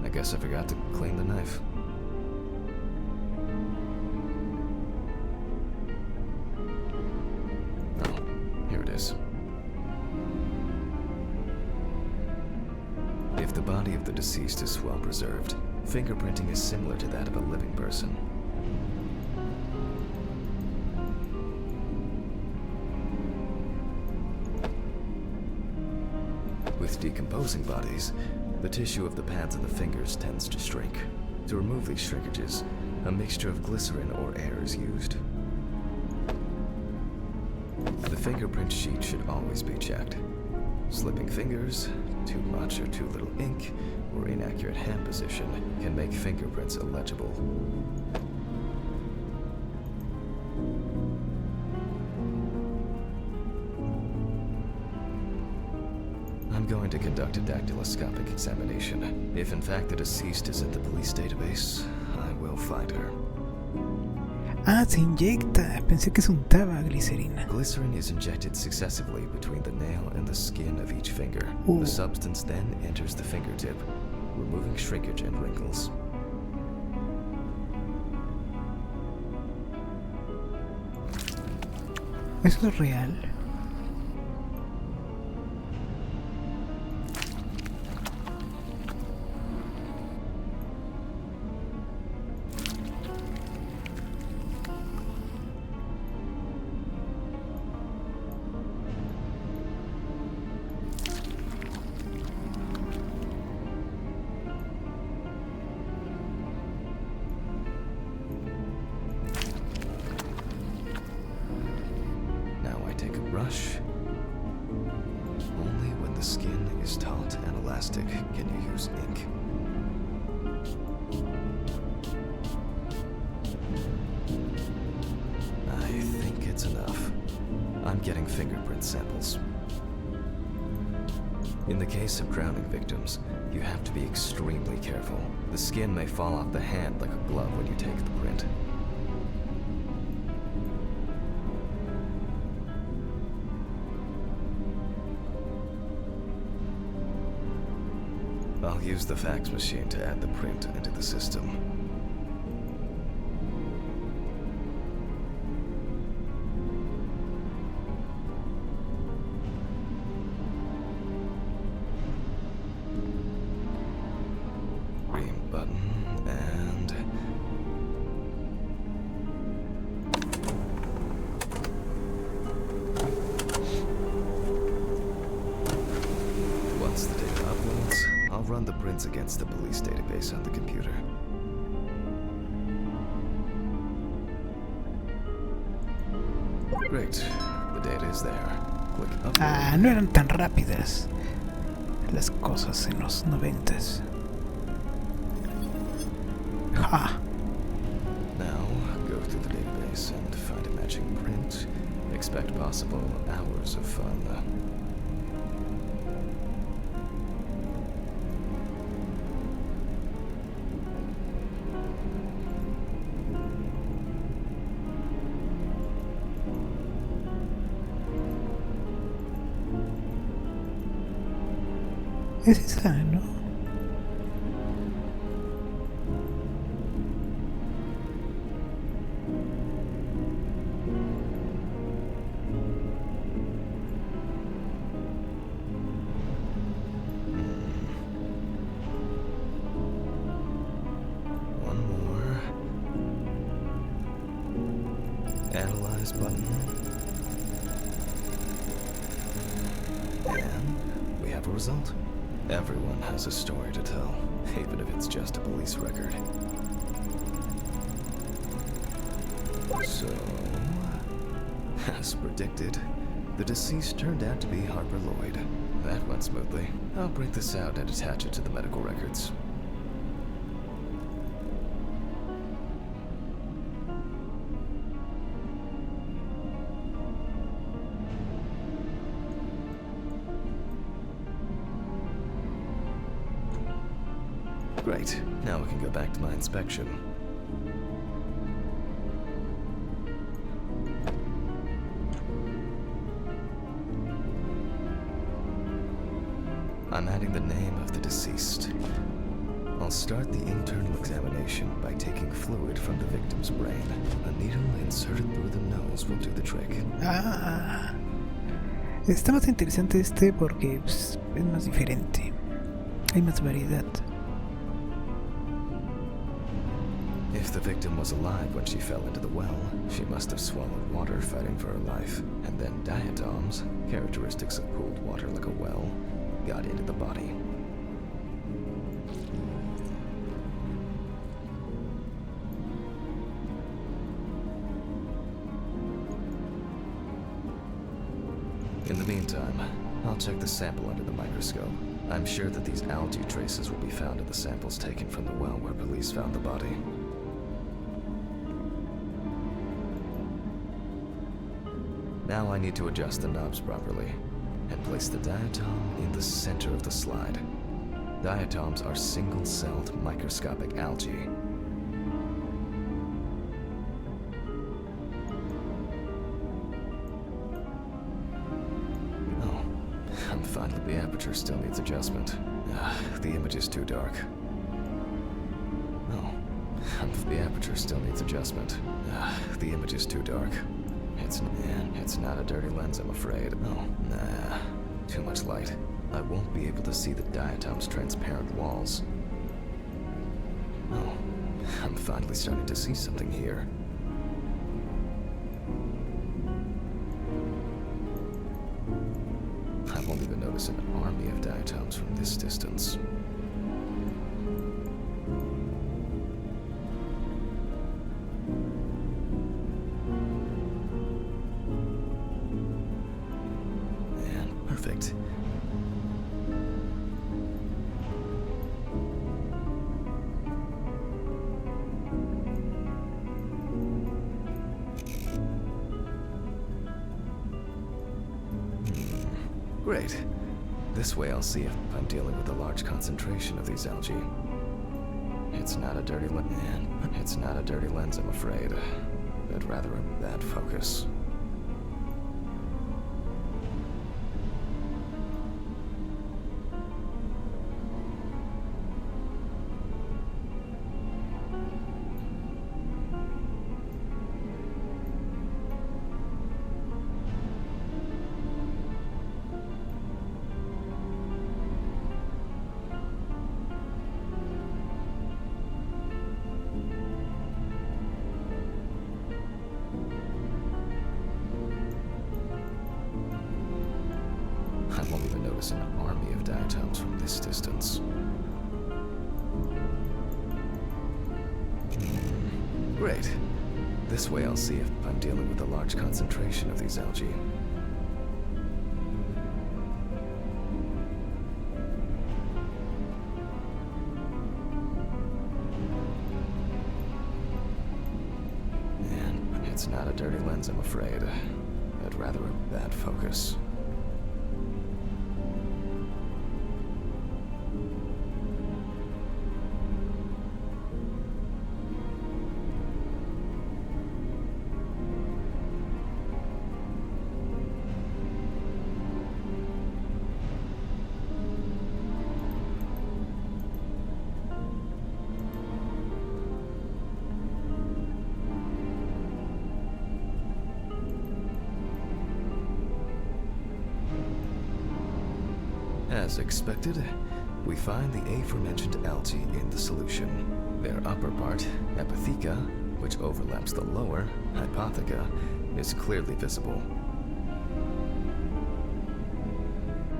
I guess I forgot to clean the knife. Oh, here it is. the body of the deceased is well preserved, fingerprinting is similar to that of a living person. With decomposing bodies, the tissue of the pads of the fingers tends to shrink. To remove these shrinkages, a mixture of glycerin or air is used. The fingerprint sheet should always be checked. Slipping fingers, too much or too little ink, or inaccurate hand position can make fingerprints illegible. I'm going to conduct a dactyloscopic examination. If in fact the deceased is in the police database, I will find her. Ah, se inyecta. Pensé que se untaba glicerina. Glycerin is injected successively between the nail and the skin of each finger. Ooh. The substance then enters the fingertip, removing shrinkage and wrinkles. ¿Eso es real? Take a brush. Only when the skin is taut and elastic can you use ink. I think it's enough. I'm getting fingerprint samples. In the case of drowning victims, you have to be extremely careful. The skin may fall off the hand like a glove when you take the print. I'll use the fax machine to add the print into the system. Green button and... Once the data uploads, I'll run the prints against the police database on the computer. Great. The data is there. Click upload. Ah, no eran tan rápidas las cosas en los 90s. Ja. Now, go through the database and find a matching print. Expect possible hours of fun. Es esa, ¿no? One more. Analyze button. And we have a result. Everyone has a story to tell, even if it's just a police record. So, as predicted, the deceased turned out to be Harper Lloyd. That went smoothly. I'll print this out and attach it to the medical records. Great. Now we can go back to my inspection. I'm adding the name of the deceased. I'll start the internal examination by taking fluid from the victim's brain. A needle inserted through the nose will do the trick. Ah, está más interesante este porque pues, es más diferente. Hay más variedad. If the victim was alive when she fell into the well, she must have swallowed water fighting for her life, and then diatoms, characteristics of pooled water like a well, got into the body. In the meantime, I'll check the sample under the microscope. I'm sure that these algae traces will be found in the samples taken from the well where police found the body. Now I need to adjust the knobs properly and place the diatom in the center of the slide. Diatoms are single-celled microscopic algae. Finally, the aperture still needs adjustment. The image is too dark. The aperture still needs adjustment. The image is too dark. It's not a dirty lens, I'm afraid. Too much light. I won't be able to see the diatom's transparent walls. I'm finally starting to see something here. I won't even notice an army of diatoms from this distance. And perfect. Great. This way I'll see if I'm dealing with a large concentration of these algae. It's not a dirty lens, I'm afraid, but rather a bad focus. I won't even notice an army of diatoms from this distance. Great. This way I'll see if I'm dealing with a large concentration of these algae. And it's not a dirty lens, I'm afraid, but rather a bad focus. As expected, we find the aforementioned algae in the solution. Their upper part, epitheca, which overlaps the lower, hypotheca, is clearly visible.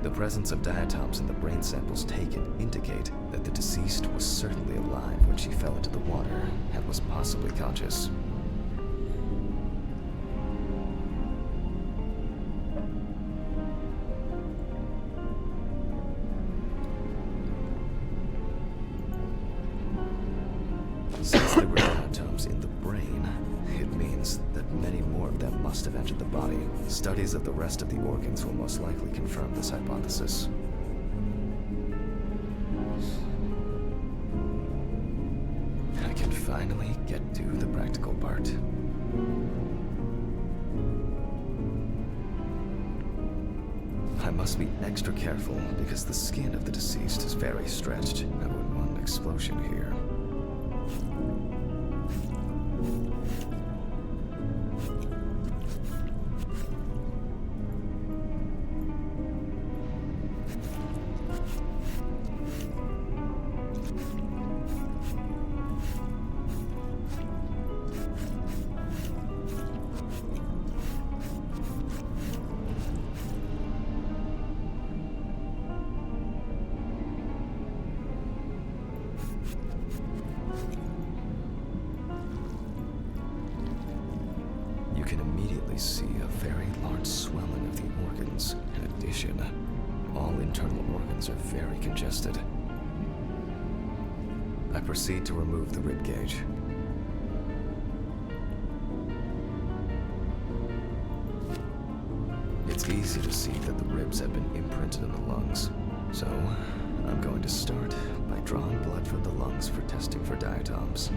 The presence of diatoms in the brain samples taken indicate that the deceased was certainly alive when she fell into the water and was possibly conscious. Since there were diatoms in the brain, it means that many more of them must have entered the body. Studies of the rest of the organs will most likely confirm this hypothesis. I can finally get to the practical part. I must be extra careful because the skin of the deceased is very stretched. I wouldn't want an explosion here. we see a very large swelling of the organs. In addition, all internal organs are very congested. I proceed to remove the rib cage. It's easy to see that the ribs have been imprinted in the lungs. So, I'm going to start by drawing blood from the lungs for testing for diatoms.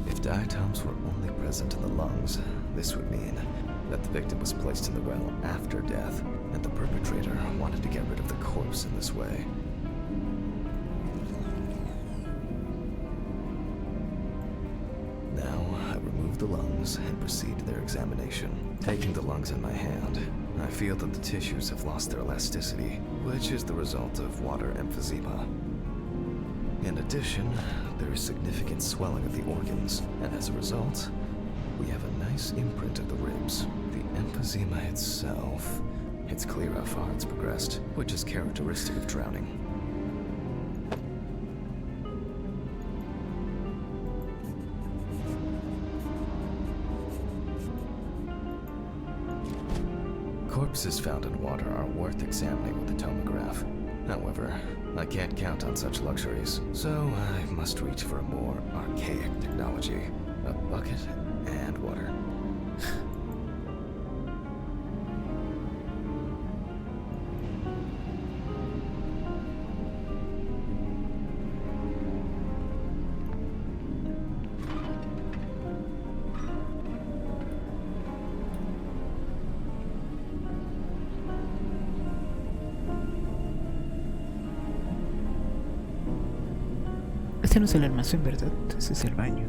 If diatoms were only present in the lungs, this would mean that the victim was placed in the well after death, and the perpetrator wanted to get rid of the corpse in this way. Now, I remove the lungs and proceed to their examination. Taking the lungs in my hand, I feel that the tissues have lost their elasticity, which is the result of water emphysema. In addition, there is significant swelling of the organs, and as a result, we have a nice imprint of the ribs. The emphysema itself, it's clear how far it's progressed, which is characteristic of drowning. Corpses found in water are worth examining with a tomograph. However, I can't count on such luxuries, so I must reach for a more archaic technology: a bucket and water. Este no es el almacén, ¿verdad? Ese es el baño.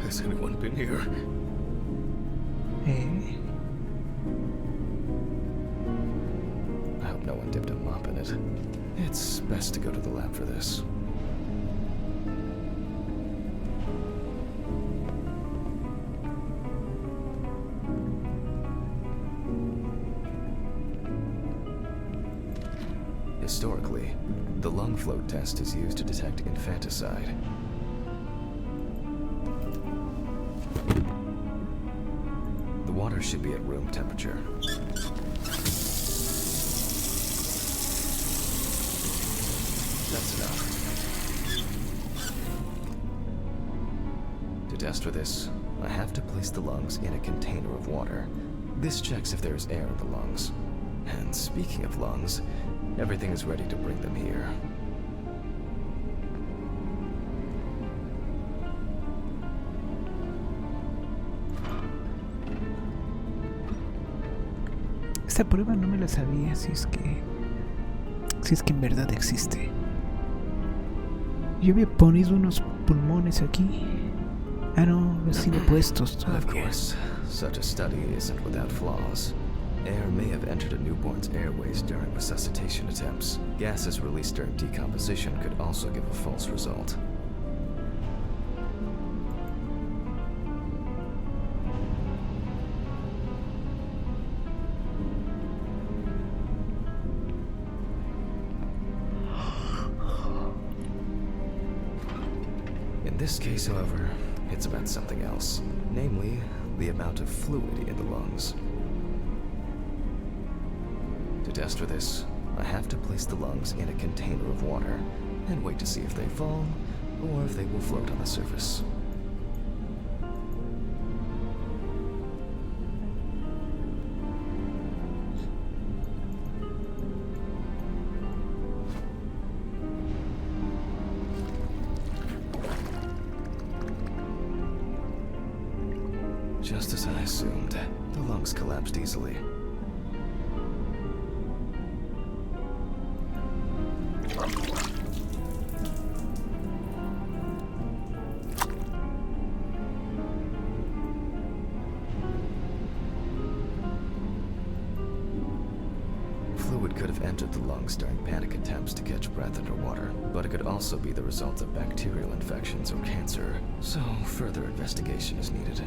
Has anyone been here? I hope no one dipped a mop in it. It's best to go to the lab for this. Historically, the lung float test is used to detect infanticide. The water should be at room temperature. That's enough. To test for this, I have to place the lungs in a container of water. This checks if there is air in the lungs. And speaking of lungs, everything is ready to bring them here. Esta prueba no me la sabía, si es que en verdad existe. Yo había ponido unos pulmones aquí. Ah, no, han sido puestos Of todavía. course, such a study isn't without flaws. Air may have entered a newborn's airways during resuscitation attempts. Gases released during decomposition could also give a false result. In this case, however, it's about something else, namely, the amount of fluid in the lungs. To test for this, I have to place the lungs in a container of water and wait to see if they fall or if they will float on the surface. Just as I assumed, the lungs collapsed easily. Fluid could have entered the lungs during panic attempts to catch breath underwater, but it could also be the result of bacterial infections or cancer, so further investigation is needed.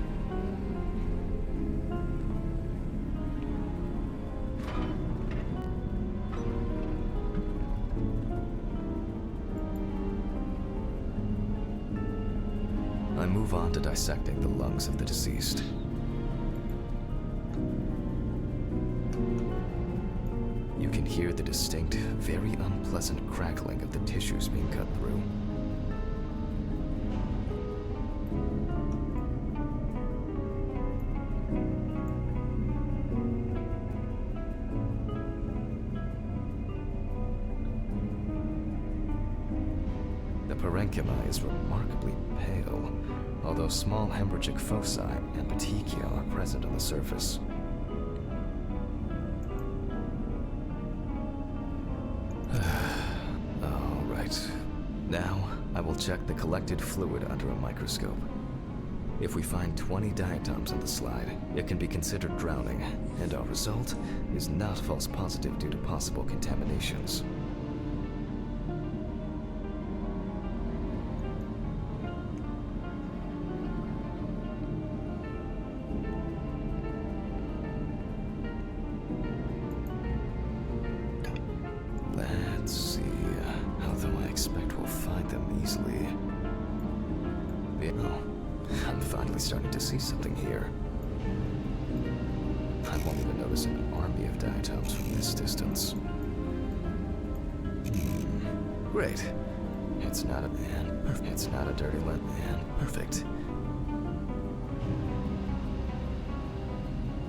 move on to dissecting the lungs of the deceased. You can hear the distinct, very unpleasant crackling of the tissues being cut through. The parenchyma is remarkably pale, although small hemorrhagic foci and petechia are present on the surface. All right. Now, I will check the collected fluid under a microscope. If we find 20 diatoms in the slide, it can be considered drowning, and our result is not false positive due to possible contaminations. Let's see, although I expect we'll find them easily. Oh, I'm finally starting to see something here. I won't even notice an army of diatoms from this distance. Great. It's not a man. It's not a dirty lens. Man. Perfect.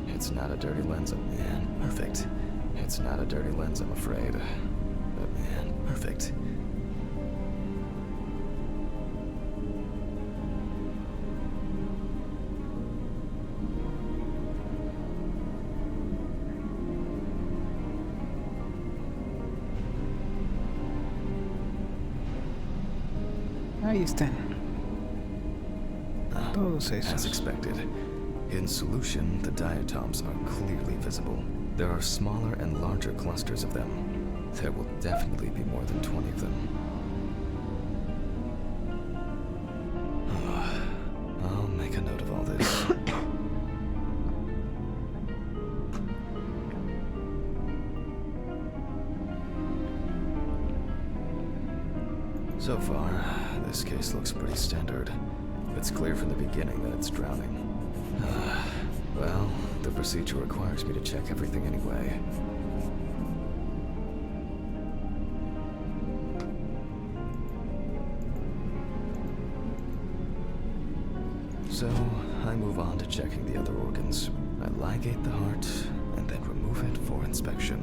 It's not a dirty lens, man. Perfect. It's not a dirty lens, I'm afraid. But man, perfect. Ahí están. Todos As esos. expected. In solution, the diatoms are clearly visible. There are smaller and larger clusters of them. There will definitely be more than 20 of them. I'll make a note of all this. So far, this case looks pretty standard. It's clear from the beginning that it's drowning. Well, the procedure requires me to check everything anyway. So, I move on to checking the other organs. I ligate the heart, and then remove it for inspection.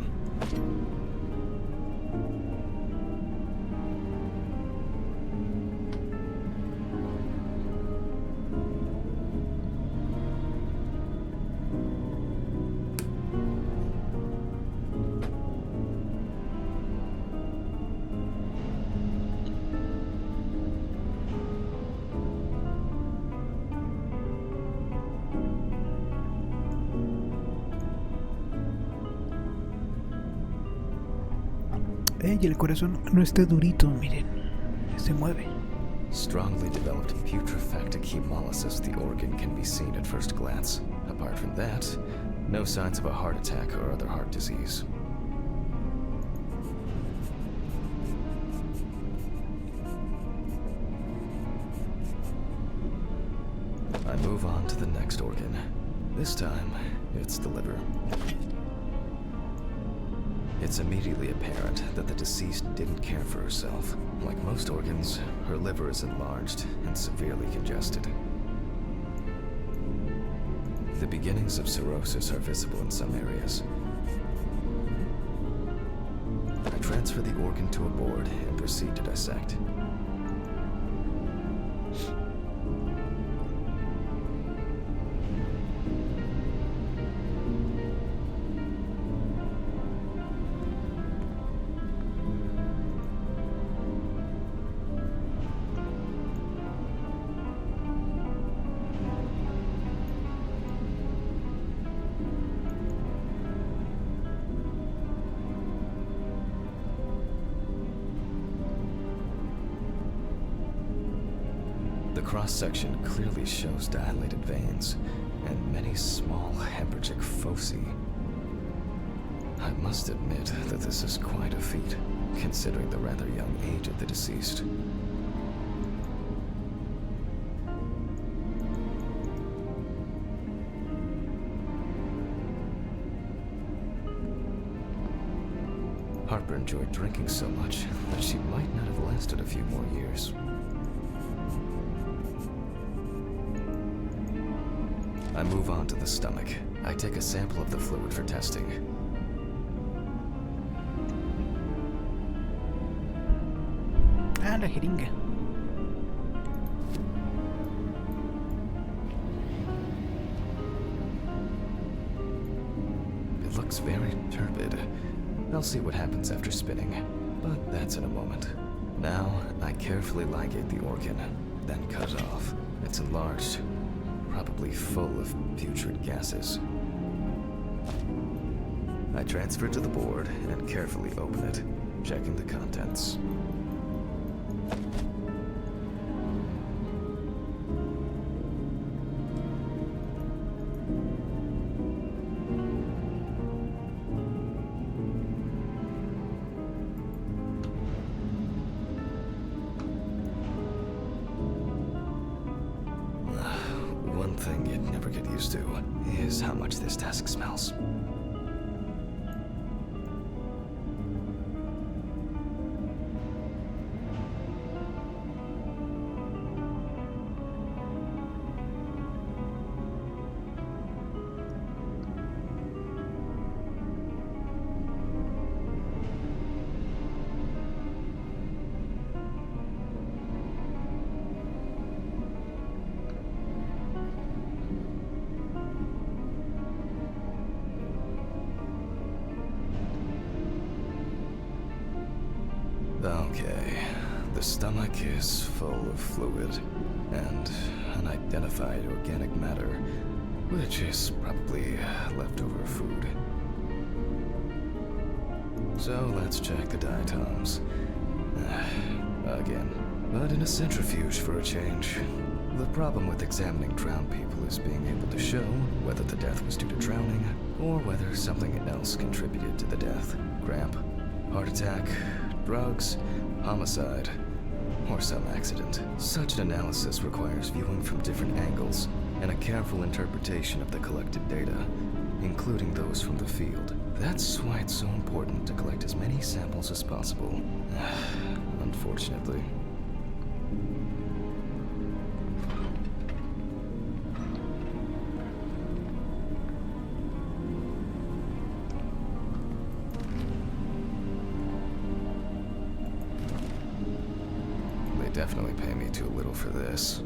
Y el corazón no está durito, miren. Se mueve. Strongly developed putrefactic hemolysis, the organ can be seen at first glance. Apart from that, no signs of a heart attack or other heart disease. I move on to the next organ. This time, it's the liver. It's immediately apparent that the deceased didn't care for herself. Like most organs, her liver is enlarged and severely congested. The beginnings of cirrhosis are visible in some areas. I transfer the organ to a board and proceed to dissect. The cross-section clearly shows dilated veins and many small hemorrhagic foci. I must admit that this is quite a feat, considering the rather young age of the deceased. Harper enjoyed drinking so much that she might not have lasted a few more years. I move on to the stomach. I take a sample of the fluid for testing. Ah, la jeringa. It looks very turbid. I'll see what happens after spinning, but that's in a moment. Now, I carefully ligate the organ, then cut it off. It's enlarged, probably full of putrid gases. I transfer it to the board and carefully open it, checking the contents. One thing you'd never get used to is how much this task smells. Okay, the stomach is full of fluid and unidentified organic matter, which is probably leftover food. So let's check the diatoms. Again, but in a centrifuge for a change. The problem with examining drowned people is being able to show whether the death was due to drowning or whether something else contributed to the death. Cramp, heart attack, drugs, homicide, or some accident. Such an analysis requires viewing from different angles and a careful interpretation of the collected data, including those from the field. That's why it's so important to collect as many samples as possible. Unfortunately. Definitely pay me too little for this.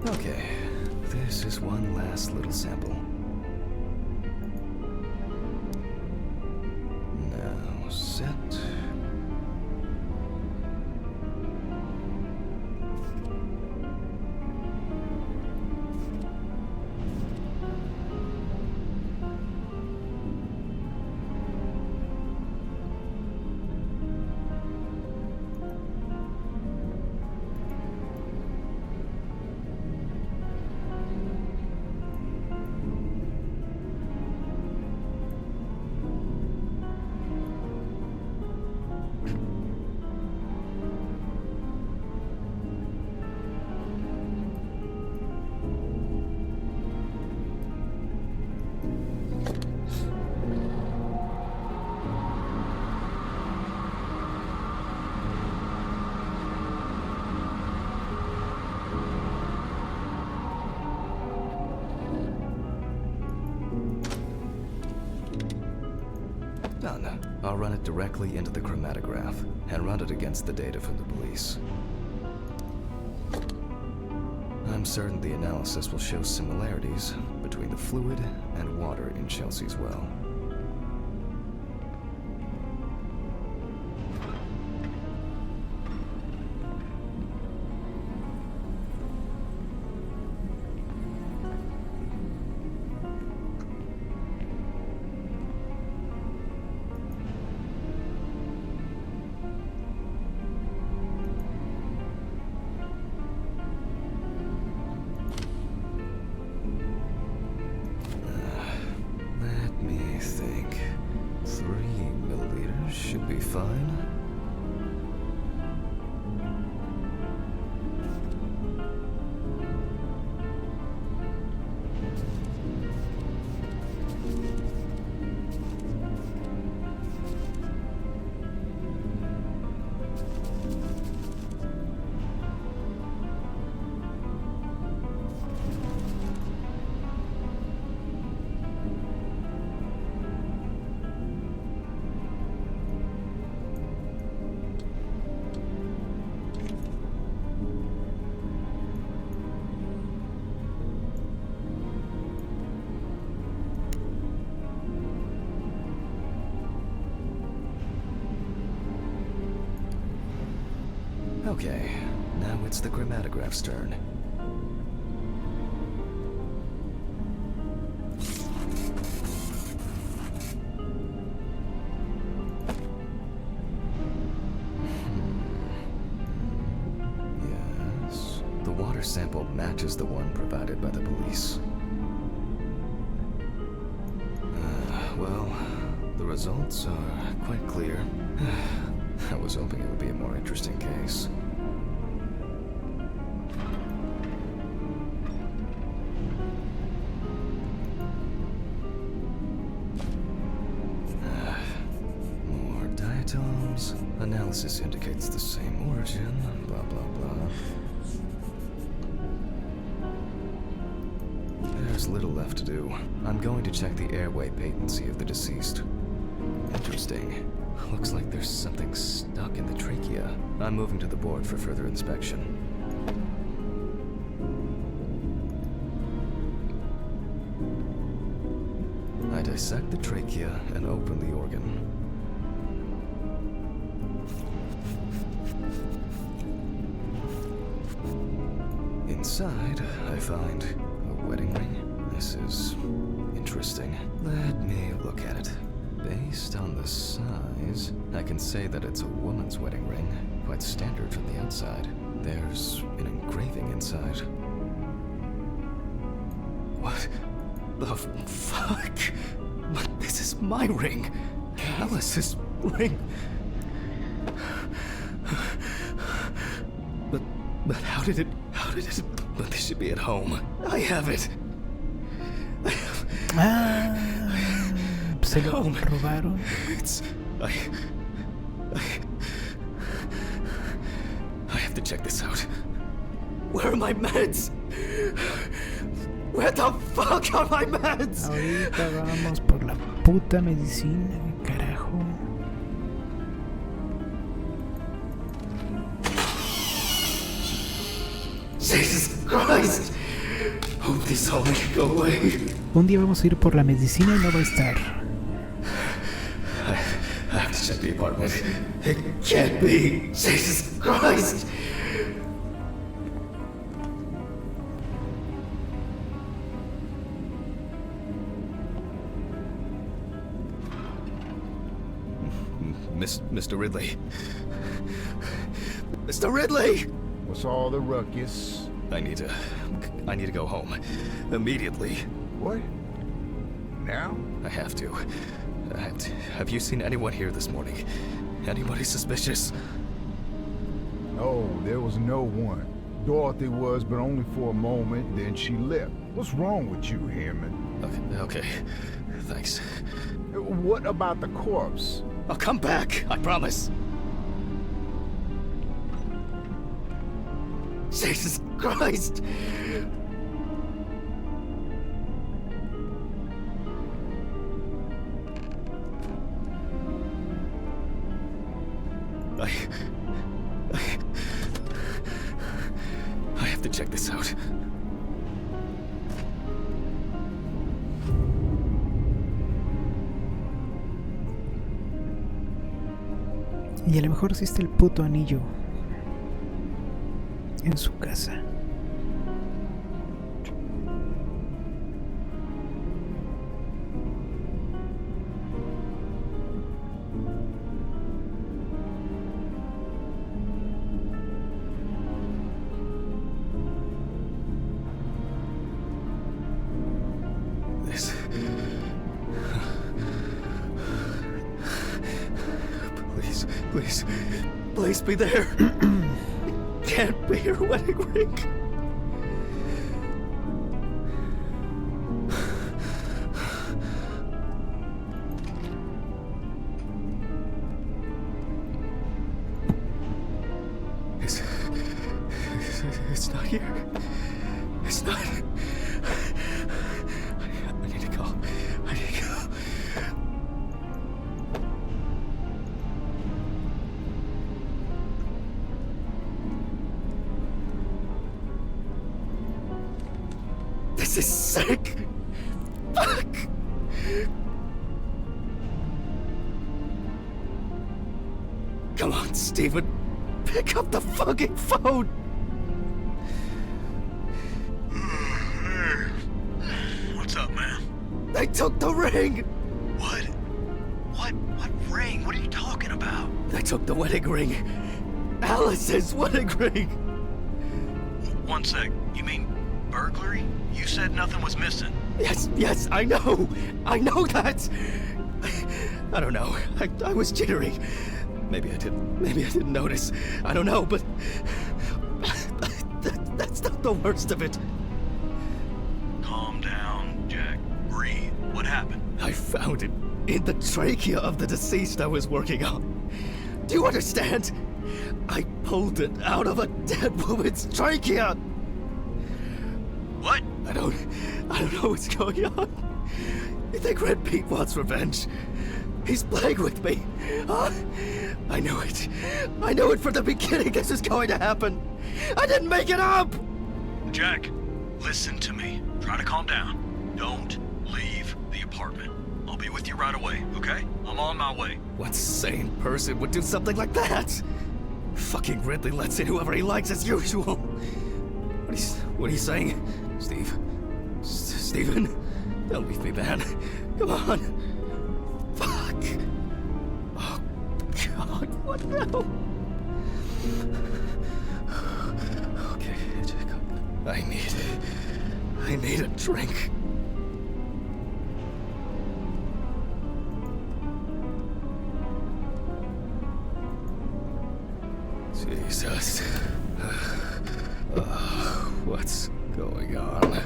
Okay, this is one last little sample. Now set. Done. I'll run it directly into the chromatograph and run it against the data from the police. I'm certain the analysis will show similarities between the fluid and water in Chelsea's well. Should be fine. Okay, now it's the chromatograph's turn. Yes, the water sample matches the one provided by the police. Well, the results are quite clear. I was hoping it would be a more interesting case. More diatoms. Analysis indicates the same origin. Blah, blah, blah. There's little left to do. I'm going to check the airway patency of the deceased. Interesting. Looks like there's something stuck in the trachea. I'm moving to the board for further inspection. I dissect the trachea and open the organ. Inside, I find a wedding ring. This is interesting. Let me look at it. Based on the size, I can say that it's a woman's wedding ring. Quite standard from the outside. There's an engraving inside. What the fuck? But this is my ring. Alice's ring. But how did it, but this should be at home. I have it. Se lo robaron. It's... I have to check this out. Where are my meds? Where the fuck are my meds? Ahorita vamos por la puta medicina, carajo. Jesus Christ! Hope this all can go away. Un día vamos a ir por la medicina y no va a estar. I have to check the apartment. It can't be. Jesus Christ! Mr. Ridley. Mr. Ridley! What's all the ruckus? I need to go home. Immediately. What? Now? I have to. Have you seen anyone here this morning? Anybody suspicious? No, there was no one. Dorothy was, but only for a moment, then she left. What's wrong with you, Hammond? Okay. Thanks. What about the corpse? I'll come back, I promise. Jesus Christ! I have to check this out. Y a lo mejor sí está el puto anillo en su casa. Please be there. It can't be your wedding ring. It's not here. It's not. I need to go. This is sick! Fuck! Come on, Stephen. Pick up the fucking phone! What's up, man? They took the ring! What? What ring? What are you talking about? They took the wedding ring. Alice's wedding ring! One sec. You mean burglary? You said nothing was missing. Yes, I know that! I don't know. I was jittery. Maybe I didn't notice. I don't know, but that's not the worst of it. Calm down, Jack. Breathe. What happened? I found it in the trachea of the deceased I was working on. Do you understand? I pulled it out of a dead woman's trachea. What? I don't know what's going on. You think Red Pete wants revenge? He's playing with me. I knew it. I knew it from the beginning this was going to happen. I didn't make it up! Jack, listen to me. Try to calm down. Don't leave the apartment. I'll be with you right away, okay? I'm on my way. What sane person would do something like that? Fucking Ridley lets in whoever he likes as usual. What are you saying? Steven? Don't leave me, man. Come on. Fuck. Oh, God, what now? Okay, Jacob. I need a drink. Jesus. What's going on?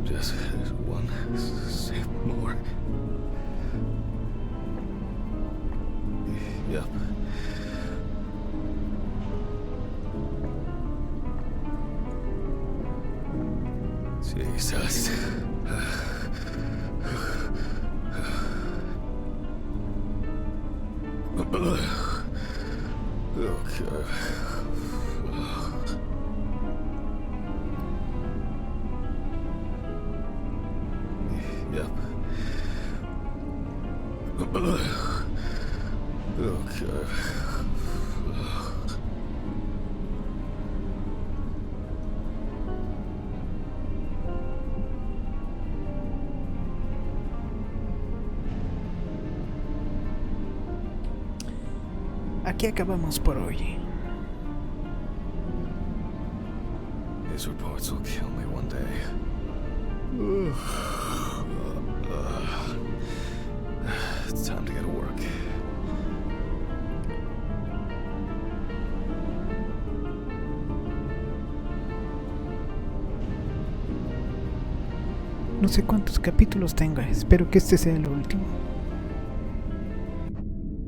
Just one sip more. Yep. Jesus. Okay. Yep. Okay. Aquí acabamos por hoy. These reports will kill me one day. It's time to get to work. No sé cuántos capítulos tenga, espero que este sea el último.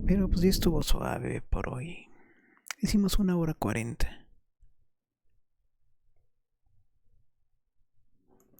Pero pues ya estuvo suave por hoy. Hicimos 1 hora 40.